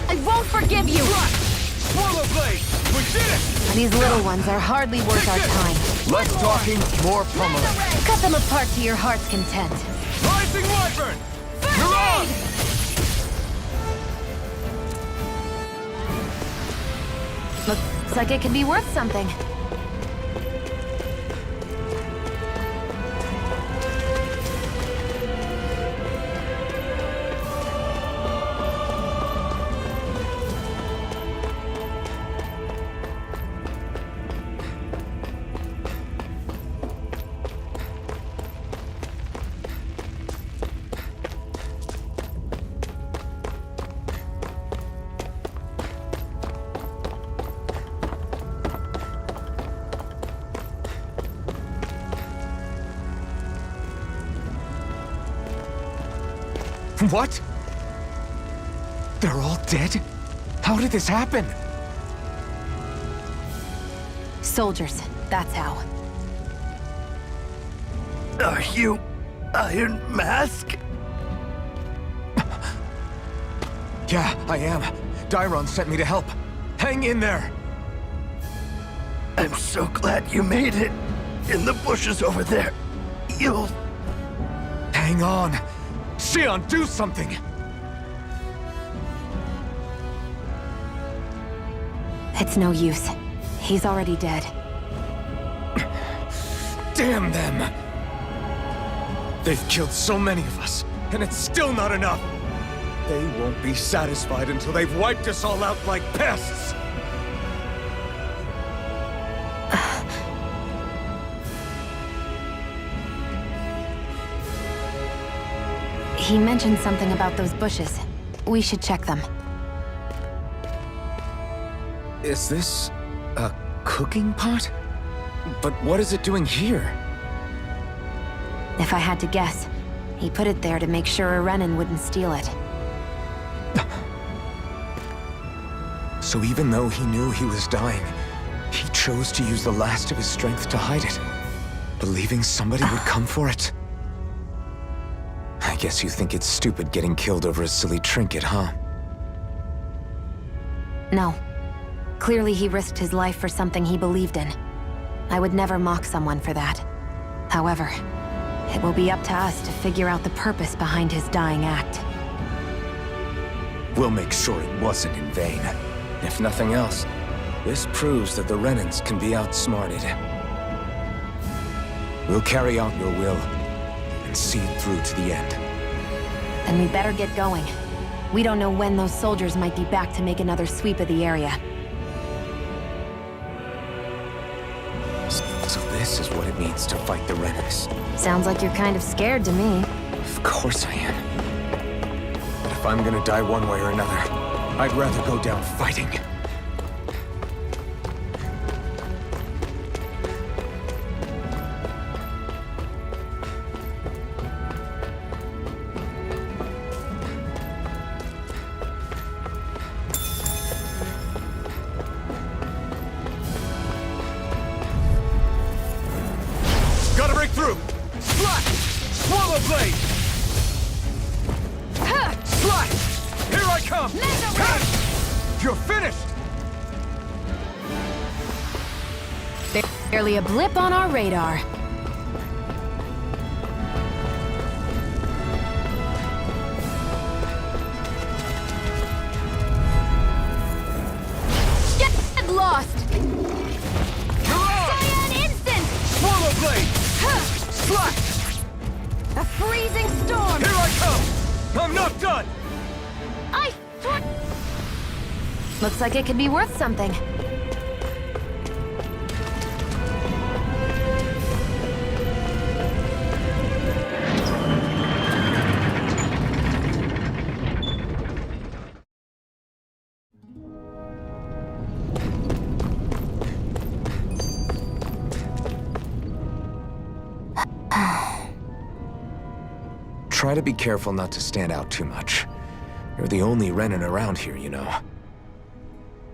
I won't forgive you! Swallow blade! We did it! These little ones are hardly worth our time. Less talking, more pummeling. Cut them apart to your heart's content. Rising Wyvern! You're on! Looks like it could be worth something. What? They're all dead? How did this happen? Soldiers, that's how. Are you Iron Mask? Yeah, I am. Dairon sent me to help. Hang in there! I'm so glad you made it. In the bushes over there. You'll... Hang on! Xion, do something! It's no use. He's already dead. Damn them! They've killed so many of us, and it's still not enough! They won't be satisfied until they've wiped us all out like pests! He mentioned something about those bushes. We should check them. Is this a cooking pot? But what is it doing here? If I had to guess, he put it there to make sure a Renan wouldn't steal it. So even though he knew he was dying, he chose to use the last of his strength to hide it, believing somebody would come for it? I guess you think it's stupid getting killed over a silly trinket, huh? No. Clearly he risked his life for something he believed in. I would never mock someone for that. However, it will be up to us to figure out the purpose behind his dying act. We'll make sure it wasn't in vain. If nothing else, this proves that the Renans can be outsmarted. We'll carry out your will, and see it through to the end. Then we better get going. We don't know when those soldiers might be back to make another sweep of the area. So this is what it means to fight the Renans. Sounds like you're kind of scared to me. Of course I am. But if If I'm gonna die one way or another, I'd rather go down fighting. Gotta break through! Slash! Swallow blade! Slash! Here I come! You're finished! Barely a blip on our radar. Get lost! Cyan instant! Swallow blade! Slash! A freezing storm! Here I come! I'm not done! Looks like it could be worth something. Try to be careful not to stand out too much. You're the only Renan around here, you know.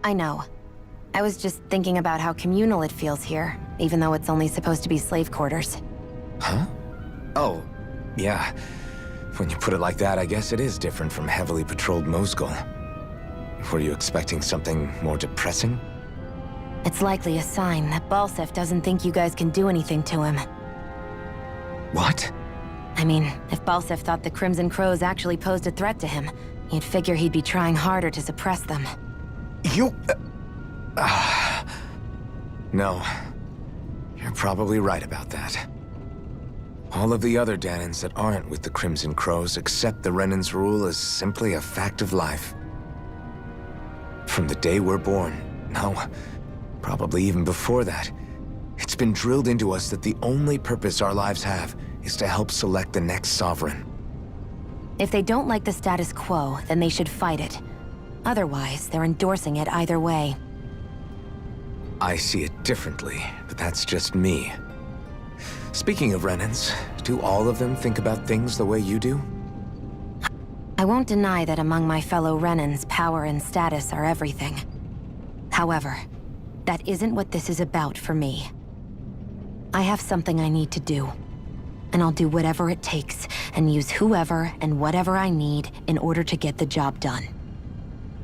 I know. I was just thinking about how communal it feels here, even though it's only supposed to be slave quarters. Huh? Oh, yeah. When you put it like that, I guess it is different from heavily patrolled Mosgul. Were you expecting something more depressing? It's likely a sign that Balsef doesn't think you guys can do anything to him. What? I mean, if Balsef thought the Crimson Crows actually posed a threat to him, you'd figure he'd be trying harder to suppress them. You... No. You're probably right about that. All of the other Danans that aren't with the Crimson Crows accept the Renan's rule as simply a fact of life. From the day we're born, no, probably even before that, it's been drilled into us that the only purpose our lives have is to help select the next sovereign. If they don't like the status quo, then they should fight it. Otherwise, they're endorsing it either way. I see it differently, but that's just me. Speaking of Renans, do all of them think about things the way you do? I won't deny that among my fellow Renans, power and status are everything. However, that isn't what this is about for me. I have something I need to do. And I'll do whatever it takes, and use whoever and whatever I need in order to get the job done.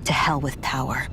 To hell with power.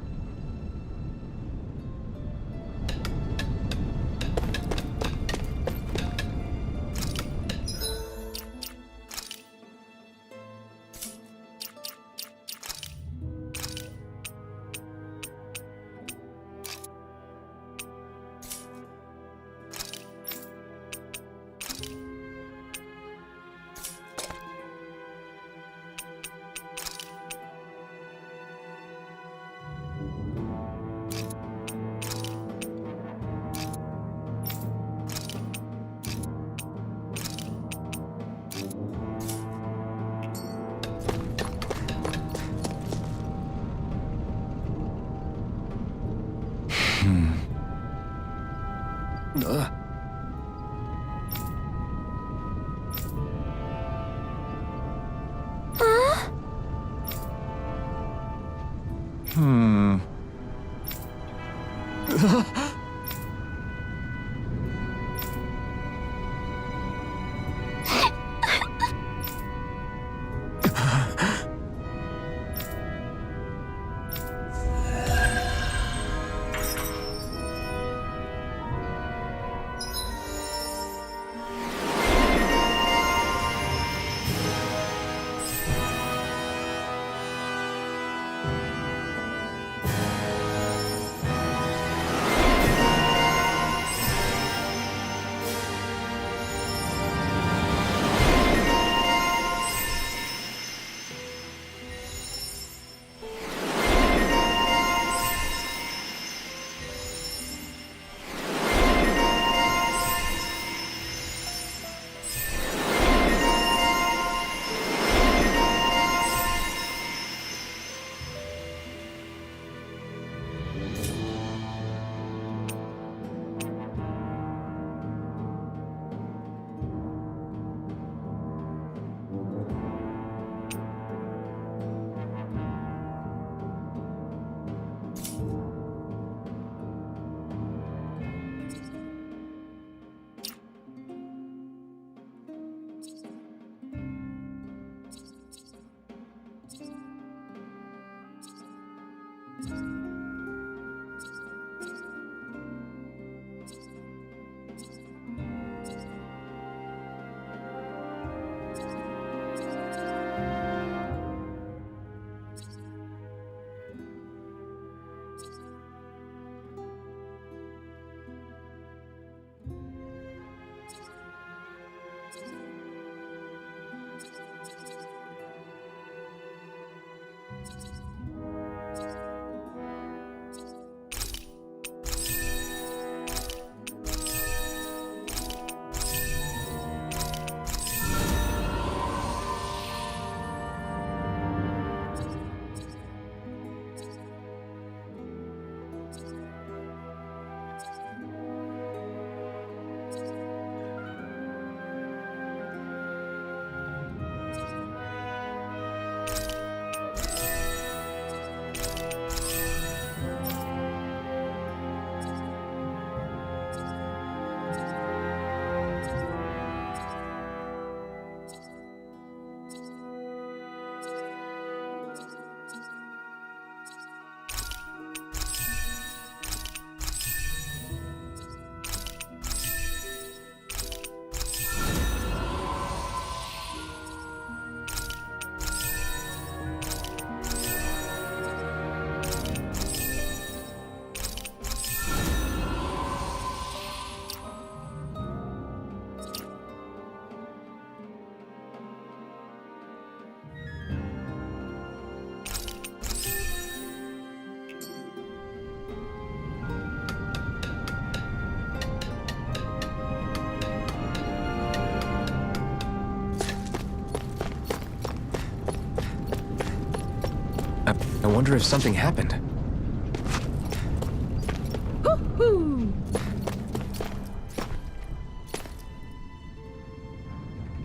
I wonder if something happened.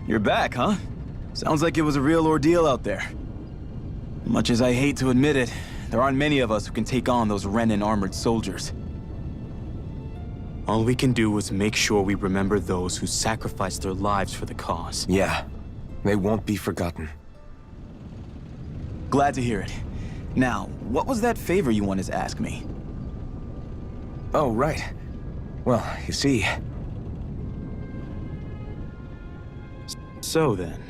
You're back, huh? Sounds like it was a real ordeal out there. Much as I hate to admit it, there aren't many of us who can take on those Renan armored soldiers. All we can do is make sure we remember those who sacrificed their lives for the cause. Yeah, they won't be forgotten. Glad to hear it. Now, what was that favor you wanted to ask me? Oh, right. Well, you see... So then,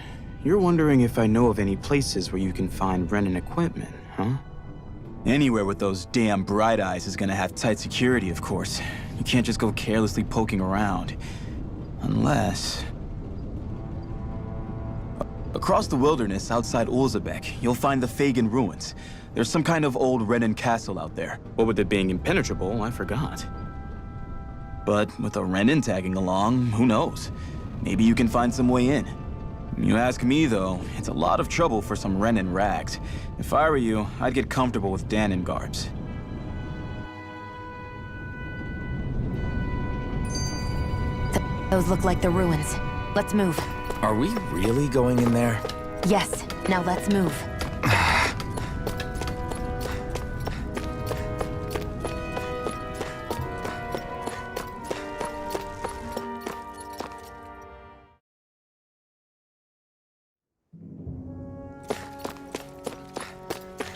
you're wondering if I know of any places where you can find Renan equipment, huh? Anywhere with those damn bright eyes is gonna have tight security, of course. You can't just go carelessly poking around. Unless... Across the wilderness outside Ulzebek, you'll find the Fagin ruins. There's some kind of old Renan castle out there. What with it being impenetrable, I forgot. But with a Renan tagging along, who knows? Maybe you can find some way in. You ask me, though, it's a lot of trouble for some Renan rags. If I were you, I'd get comfortable with Danon garbs. Those look like the ruins. Let's move. Are we really going in there? Yes, now let's move.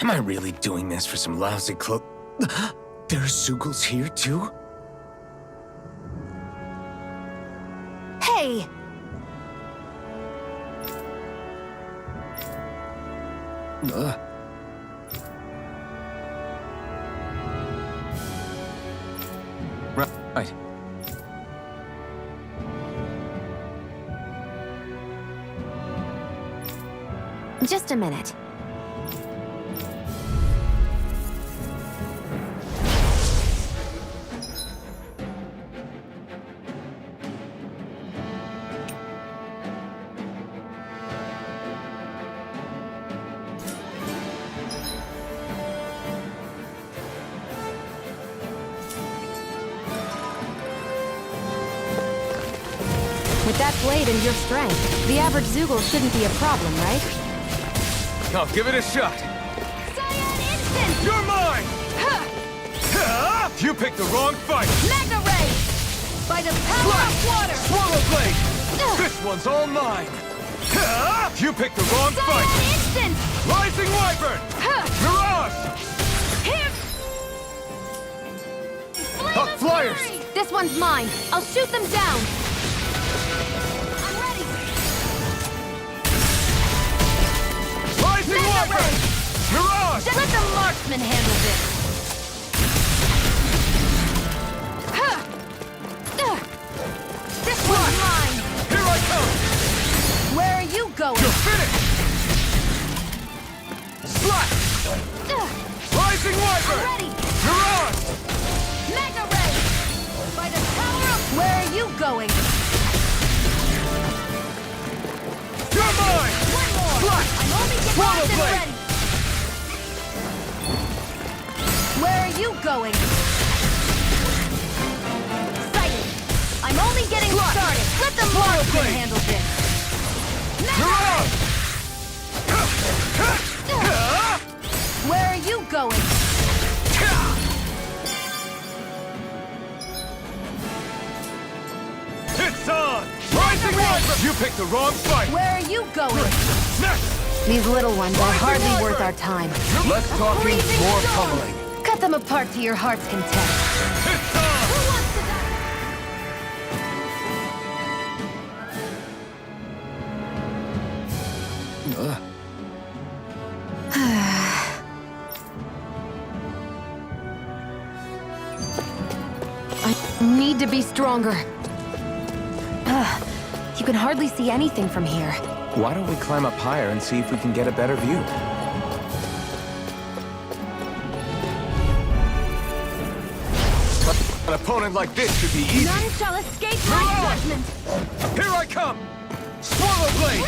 Am I really doing this for some lousy clo- There's Zugals here, too? Hey! Right. Just a minute. With that blade and your strength, the average Zugal shouldn't be a problem, right? I'll give it a shot. Cyan Instant! You're mine! You picked the wrong fight! Magna Ray! By the power of water! Swallow Blade! This one's all mine! You picked the wrong Cyan fight! Instant! Rising Wyvern! Mirage! Here! one's mine. I'll shoot them down. I'm ready. Rising Wiper! Mirage! Let the marksman handle this. This one's mine. Here I come! Where are you going? You're finished! Slash! Rising Wiper! I'm ready. Mirage! Mega Ray! By the power of... Where are you going? You're mine! One more! Slash! I'm only getting Swallow this blade! ready! Where are you going? Sighted! I'm only getting started! Let the marksman blade! handle this! Mirage! Where are you going? It's on! Rising Wiper! You picked the wrong fight! Where are you going? Next! These little ones are Rising hardly Wiper! worth our time. Less talking, Freezing more storm! pummeling. Cut them apart to your heart's content. It's on! Who wants to die? I need to be stronger. You can hardly see anything from here. Why don't we climb up higher and see if we can get a better view? An opponent like this should be easy. None shall escape my judgment. Here I come! Swallow blade!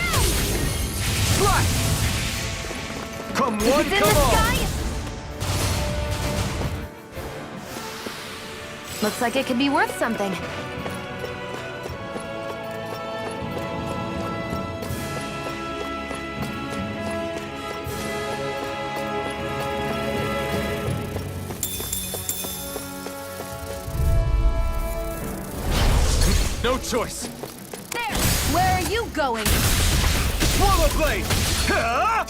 Slash! Come one, It's in come the all! sky. Looks like it could be worth something. No choice. There! Where are you going? Swallow blade!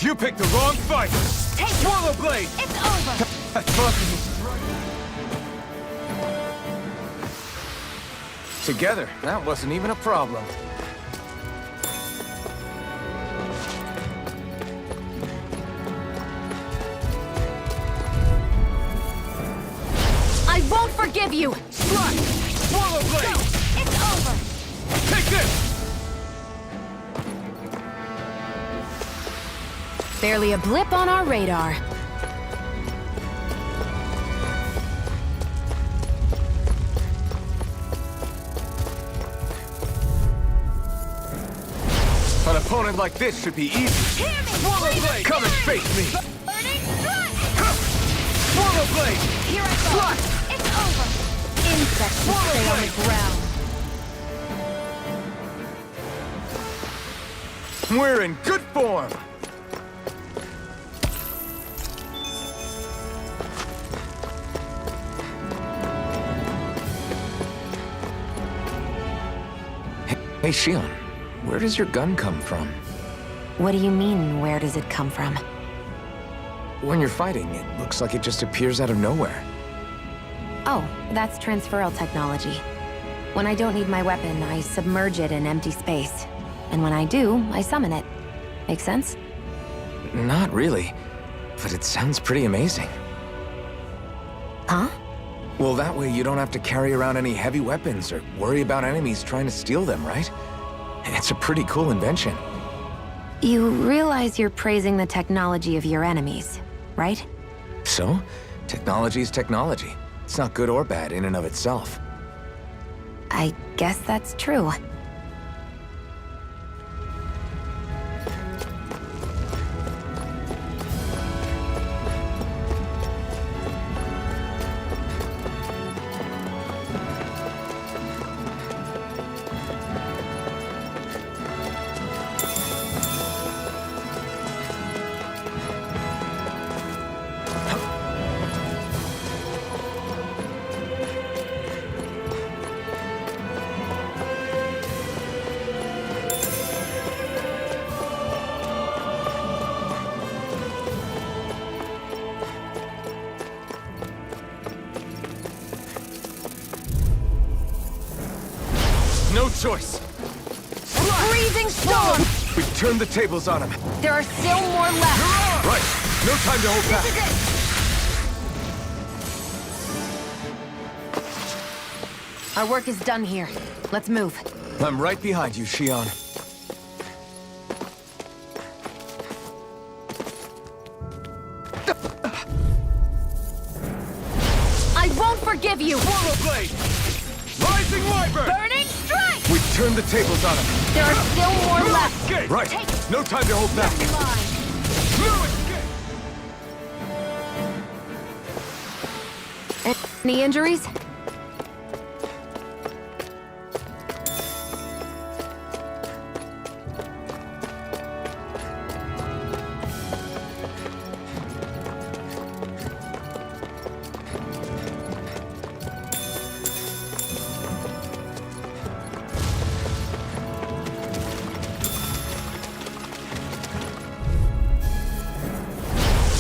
You picked the wrong fight! Take it! Swallow blade! It's over! That's fucking... Together, that wasn't even a problem. I won't forgive you! Slash! Swallow blade! It's over! Take this! Barely a blip on our radar. An opponent like this should be easy. Hear me! Swallow blade! Come and face me! Burning strike! Swallow blade! Here I go! Slash! It's over! Insects will Swallow stay on blade! the ground. We're in good form! Hey, Shion, where does your gun come from? What do you mean, where does it come from? When you're fighting, it looks like it just appears out of nowhere. Oh, that's transferal technology. When I don't need my weapon, I submerge it in empty space. And when I do, I summon it. Make sense? Not really, but it sounds pretty amazing. Huh? Well, that way you don't have to carry around any heavy weapons or worry about enemies trying to steal them, right? It's a pretty cool invention. You realize you're praising the technology of your enemies, right? So, technology is technology. It's not good or bad in and of itself. I guess that's true. choice. Freezing storm! We've turned the tables on him. There are still more left. Right. No time to hold back. Our work is done here. Let's move. I'm right behind you, Shion. I won't forgive you! Swallow Blade! Rising Wyvern! Burning strike! We've turned the tables on him. There are still more left. Right. No time to hold back. Any injuries?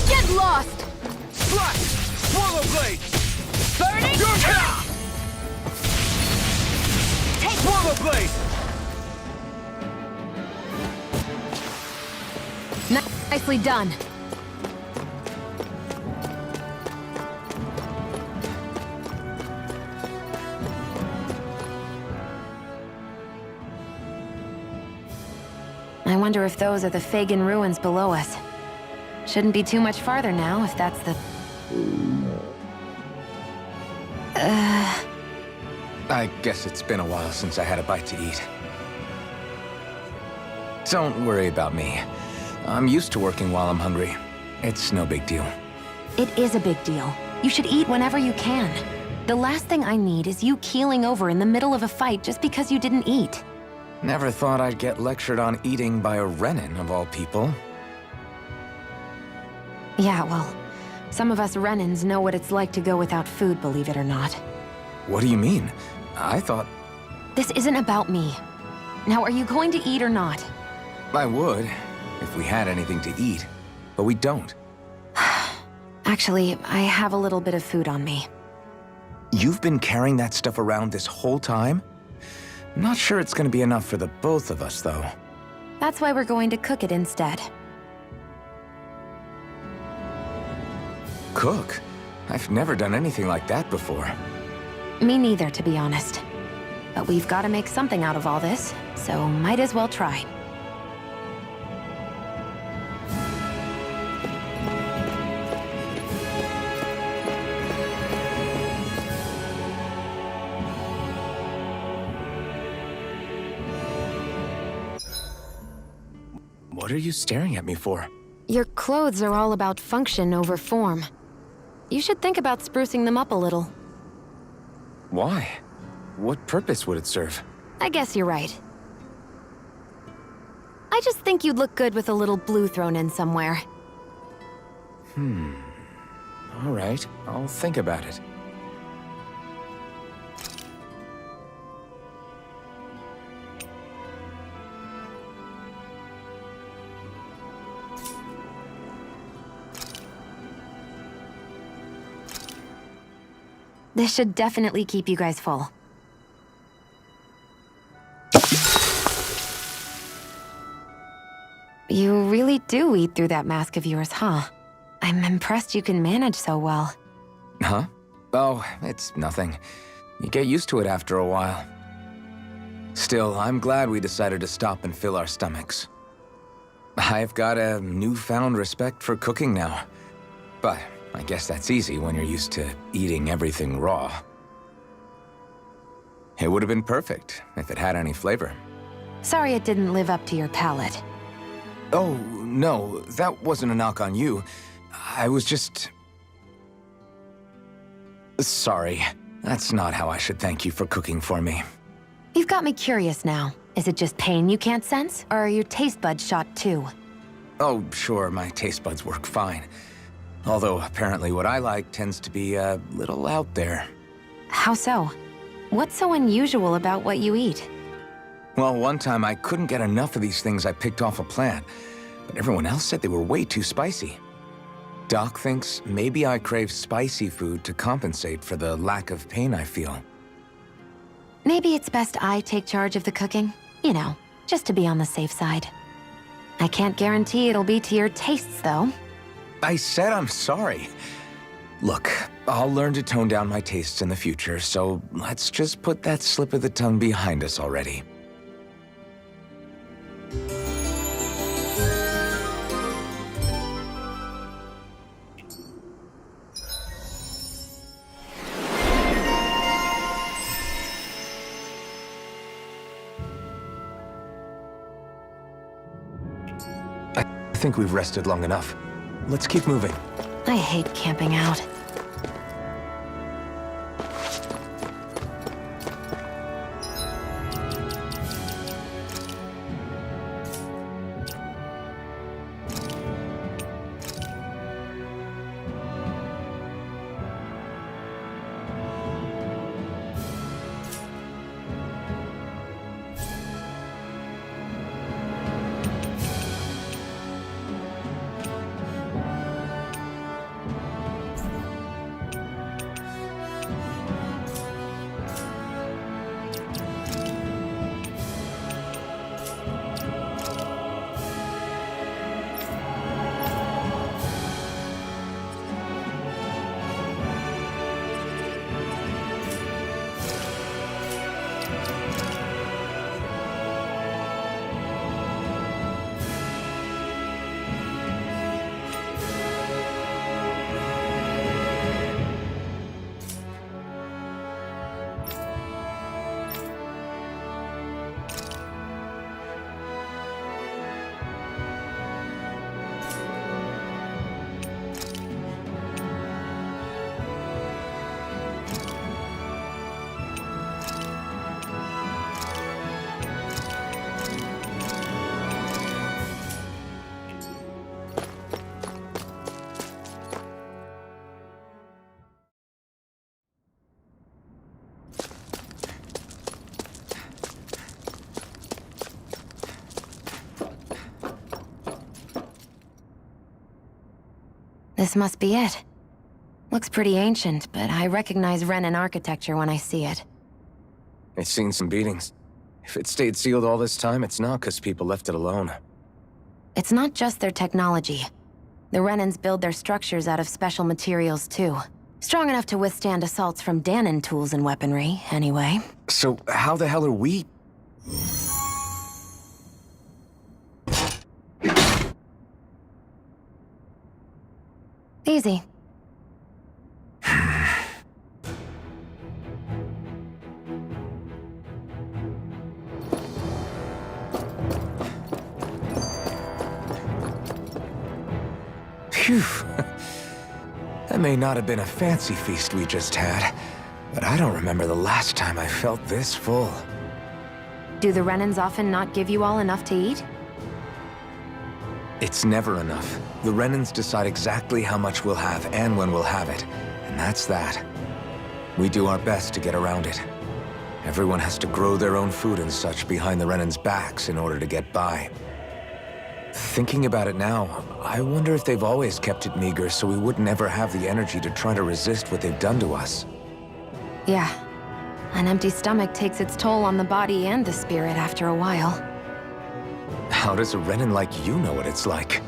Get lost! Slash! Swallow Blade! Burning Take Swallow Blade! Nicely done. I wonder if those are the Fagin ruins below us. Shouldn't be too much farther now, if that's the... I guess it's been a while since I had a bite to eat. Don't worry about me. I'm used to working while I'm hungry. It's no big deal. It is a big deal. You should eat whenever you can. The last thing I need is you keeling over in the middle of a fight just because you didn't eat. Never thought I'd get lectured on eating by a Renin, of all people. Yeah, well, some of us Renins know what it's like to go without food, believe it or not. What do you mean? I thought... This isn't about me. Now, are you going to eat or not? I would, if we had anything to eat. But we don't. Actually, I have a little bit of food on me. You've been carrying that stuff around this whole time? Not sure it's gonna be enough for the both of us, though. That's why we're going to cook it instead. Cook? I've never done anything like that before. Me neither, to be honest. But we've got to make something out of all this, so might as well try. What are you staring at me for? Your clothes are all about function over form. You should think about sprucing them up a little. Why? What purpose would it serve? I guess you're right. I just think you'd look good with a little blue thrown in somewhere. All right, I'll think about it. This should definitely keep you guys full. You really do eat through that mask of yours, huh? I'm impressed you can manage so well. Huh? Oh, it's nothing. You get used to it after a while. Still, I'm glad we decided to stop and fill our stomachs. I've got a newfound respect for cooking now. But I guess that's easy when you're used to eating everything raw. It would have been perfect if it had any flavor. Sorry it didn't live up to your palate. Oh, no, that wasn't a knock on you. I was just... Sorry. That's not how I should thank you for cooking for me. You've got me curious now. Is it just pain you can't sense, or are your taste buds shot too? Oh, sure, my taste buds work fine. Although, apparently what I like tends to be a little out there. How so? What's so unusual about what you eat? Well, one time I couldn't get enough of these things I picked off a plant, but everyone else said they were way too spicy. Doc thinks maybe I crave spicy food to compensate for the lack of pain I feel. Maybe it's best I take charge of the cooking. You know, just to be on the safe side. I can't guarantee it'll be to your tastes, though. I said I'm sorry. Look, I'll learn to tone down my tastes in the future, so let's just put that slip of the tongue behind us already. I think we've rested long enough. Let's keep moving. I hate camping out. This must be it. Looks pretty ancient, but I recognize Renan architecture when I see it. It's seen some beatings. If it stayed sealed all this time, it's not because people left it alone. It's not just their technology. The Renans build their structures out of special materials, too. Strong enough to withstand assaults from Danon tools and weaponry, anyway. So how the hell are we... Easy. Phew. That may not have been a fancy feast we just had, but I don't remember the last time I felt this full. Do the Renans often not give you all enough to eat? It's never enough. The Renans decide exactly how much we'll have and when we'll have it, and that's that. We do our best to get around it. Everyone has to grow their own food and such behind the Renans' backs in order to get by. Thinking about it now, I wonder if they've always kept it meager so we wouldn't ever have the energy to try to resist what they've done to us. Yeah. An empty stomach takes its toll on the body and the spirit after a while. How does a Renan like you know what it's like?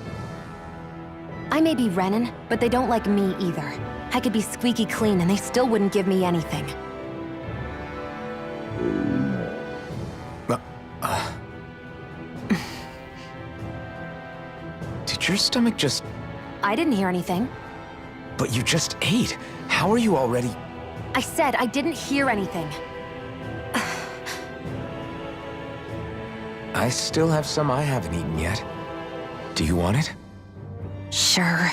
I may be Renan, but they don't like me either. I could be squeaky clean and they still wouldn't give me anything. Did your stomach just... I didn't hear anything. But you just ate. How are you already... I said I didn't hear anything. I still have some I haven't eaten yet. Do you want it? Sure.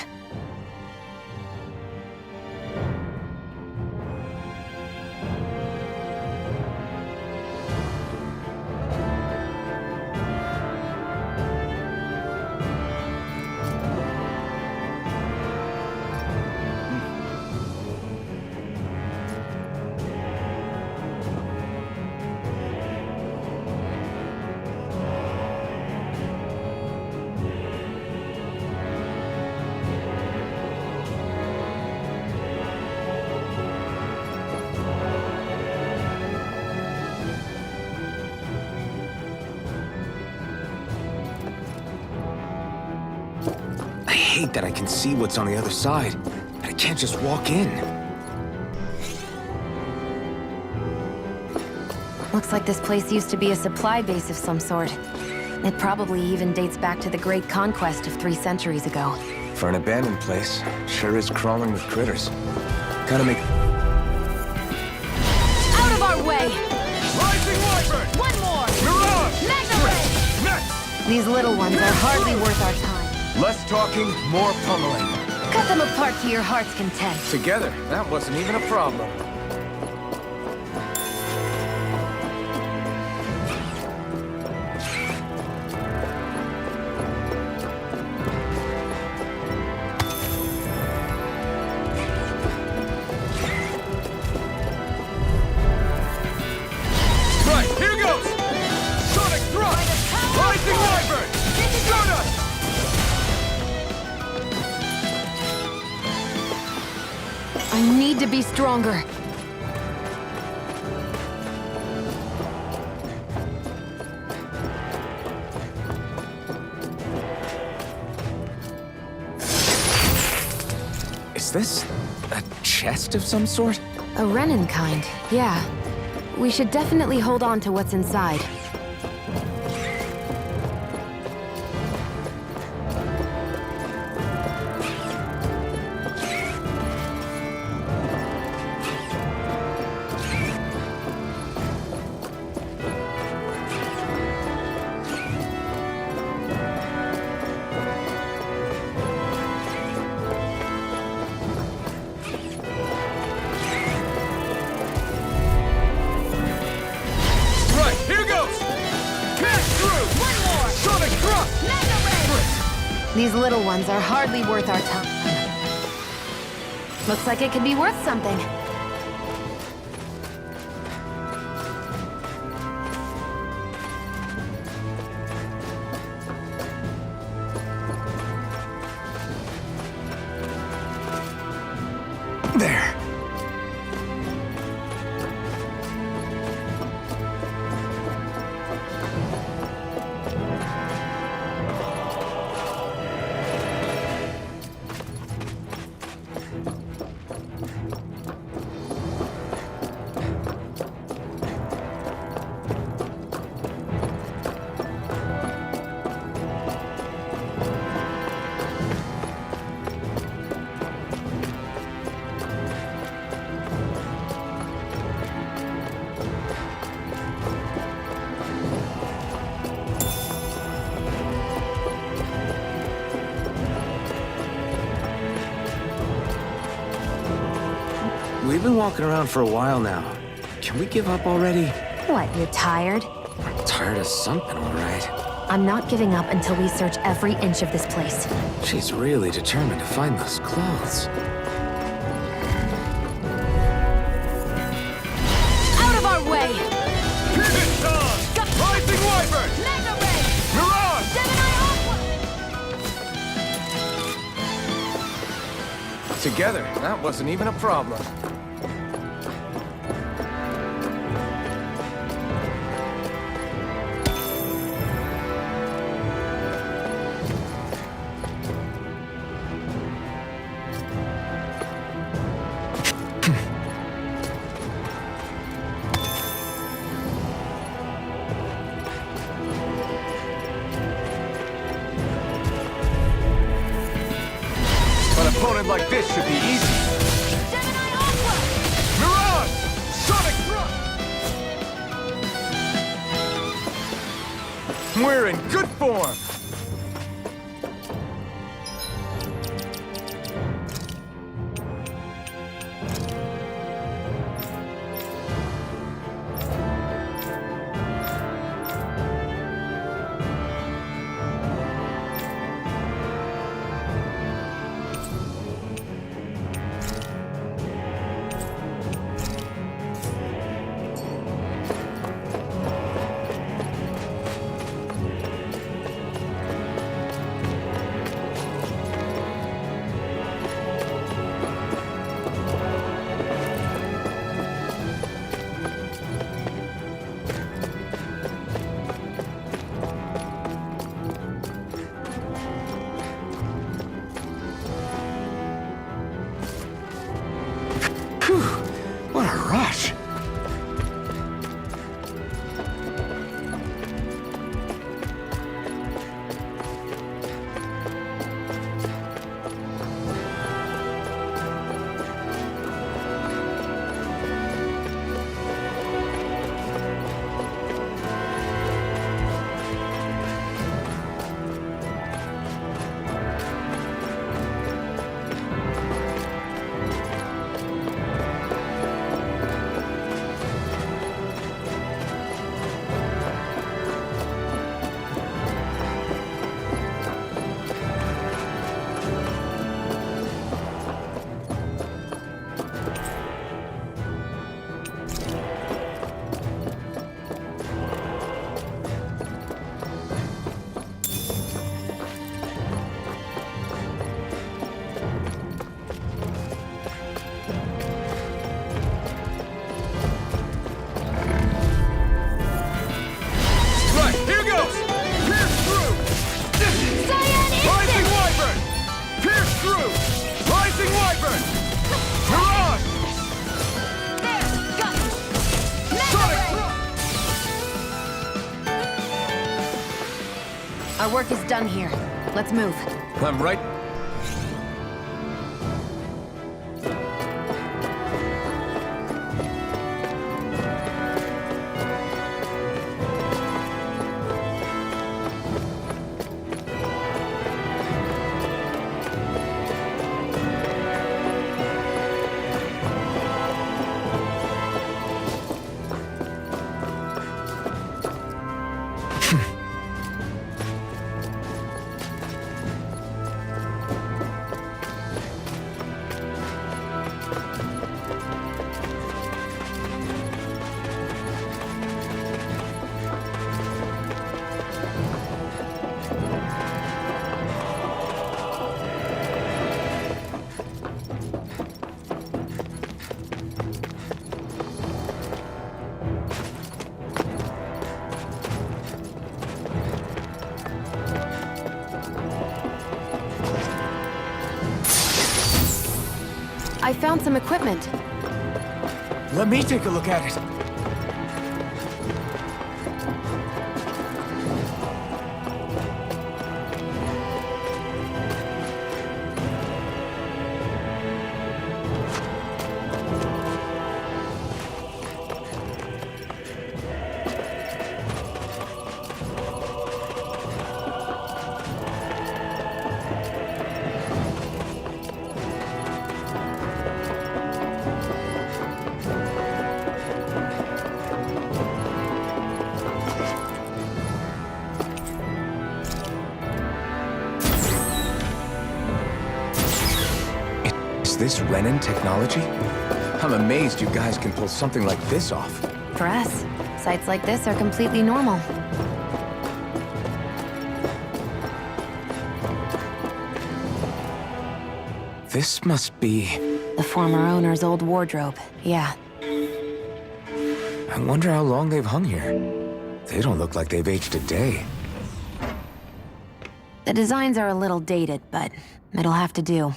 hate that I can see what's on the other side, but I can't just walk in. Looks like this place used to be a supply base of some sort. It probably even dates back to the Great Conquest of 3 centuries ago. For an abandoned place, sure is crawling with critters. Gotta make... Out of our way! Rising Wyvern! One more! Mirage! Magna Ray! Next! These little ones are hardly worth our time. Less talking, more pummeling. Cut them apart to your heart's content. Together, that wasn't even a problem. Right, here goes! Sonic Thrust! Rising Wyvern! Shoot us! I need to be stronger. Is this a chest of some sort? A Renin kind, yeah. We should definitely hold on to what's inside. Right, here goes! Catch through! One more! Sonic Thrust! Magna Ray! These little ones are hardly worth our time. Looks like it could be worth something. There. We've been walking around for a while now. Can we give up already? What, you're tired? Tired of something, all right. I'm not giving up until we search every inch of this place. She's really determined to find those clothes. Out of our way! Pivot Dawn! Rising Wyvern! Magna Ray! Mirage! Gemini Aqua! Together, that wasn't even a problem. An opponent like this should be easy. Gemini Aqua! Mirage! Sonic Thrust! We're in good form. What a rush! Our work is done here. Let's move. I'm right. I found some equipment. Let me take a look at it. Is this Renan technology? I'm amazed you guys can pull something like this off. For us, sites like this are completely normal. This must be... The former owner's old wardrobe, yeah. I wonder how long they've hung here. They don't look like they've aged a day. The designs are a little dated, but it'll have to do.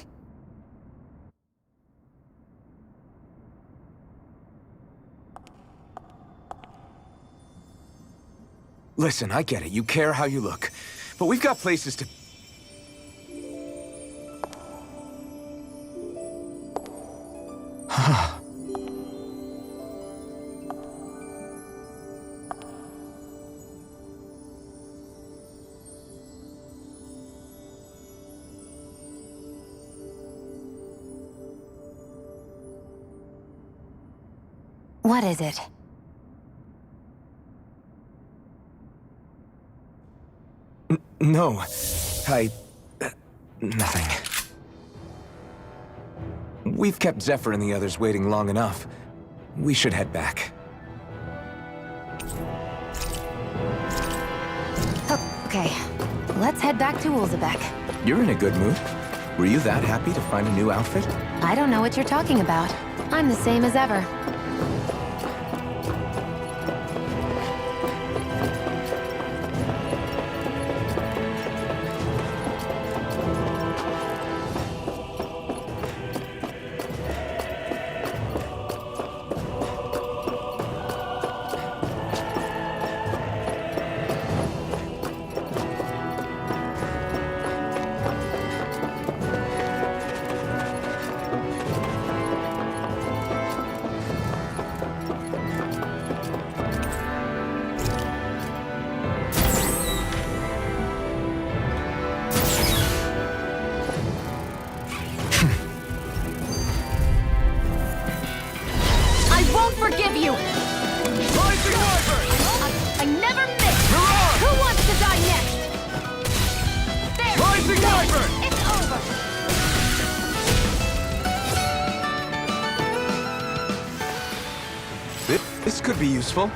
Listen, I get it. You care how you look. But we've got places to... What is it? No. Nothing. We've kept Zephyr and the others waiting long enough. We should head back. Okay, let's head back to Ulzebek. You're in a good mood. Were you that happy to find a new outfit? I don't know what you're talking about. I'm the same as ever. never miss! Who wants to die next? There! Rising Wyvern! It's over! This could be useful.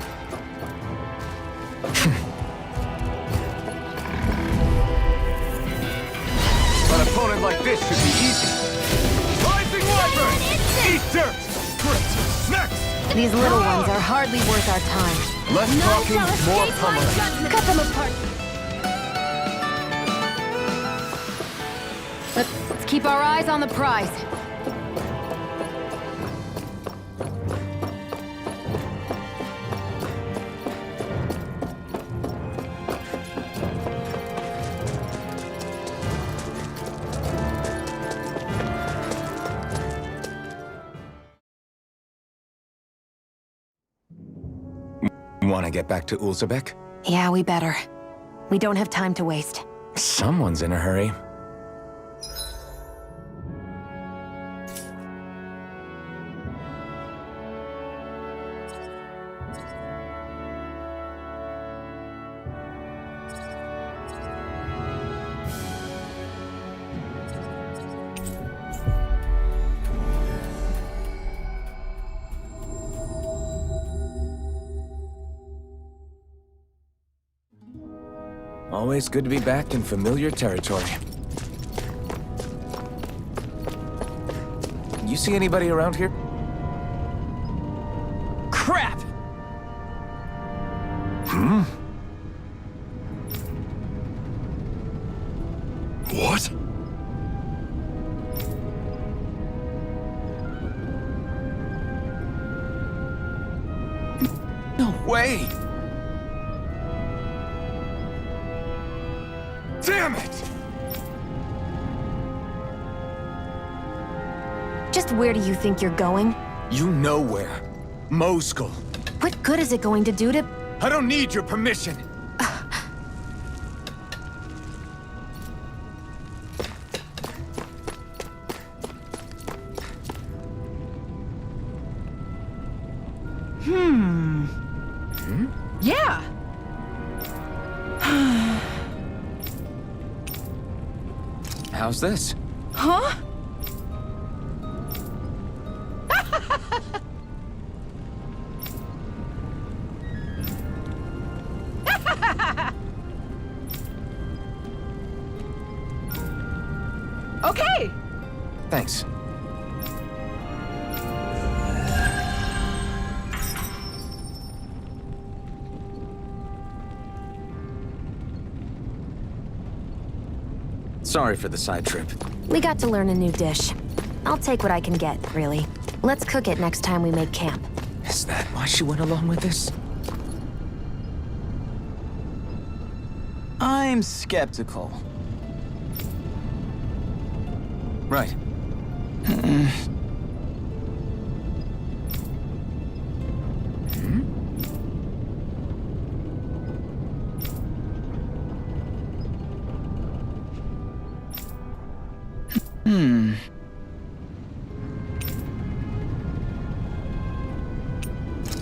An opponent like this should be easy. Rising Wyvern! Eat dirt! Next! These little ones are hardly worth our time. Less talking, more pummeling. Cut them apart! Let's keep our eyes on the prize. Want to get back to Ulzebek? Yeah, we better. We don't have time to waste. Someone's in a hurry. Always good to be back in familiar territory. You see anybody around here? Crap! What? No way! Damn it! Just where do you think you're going? You know where. Moskul. What good is it going to do to... I don't need your permission. Yeah! How's this? Huh? Okay! Thanks. Sorry for the side trip. We got to learn a new dish. I'll take what I can get, really. Let's cook it next time we make camp. Is that why she went along with this? I'm skeptical. Right.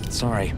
Sorry.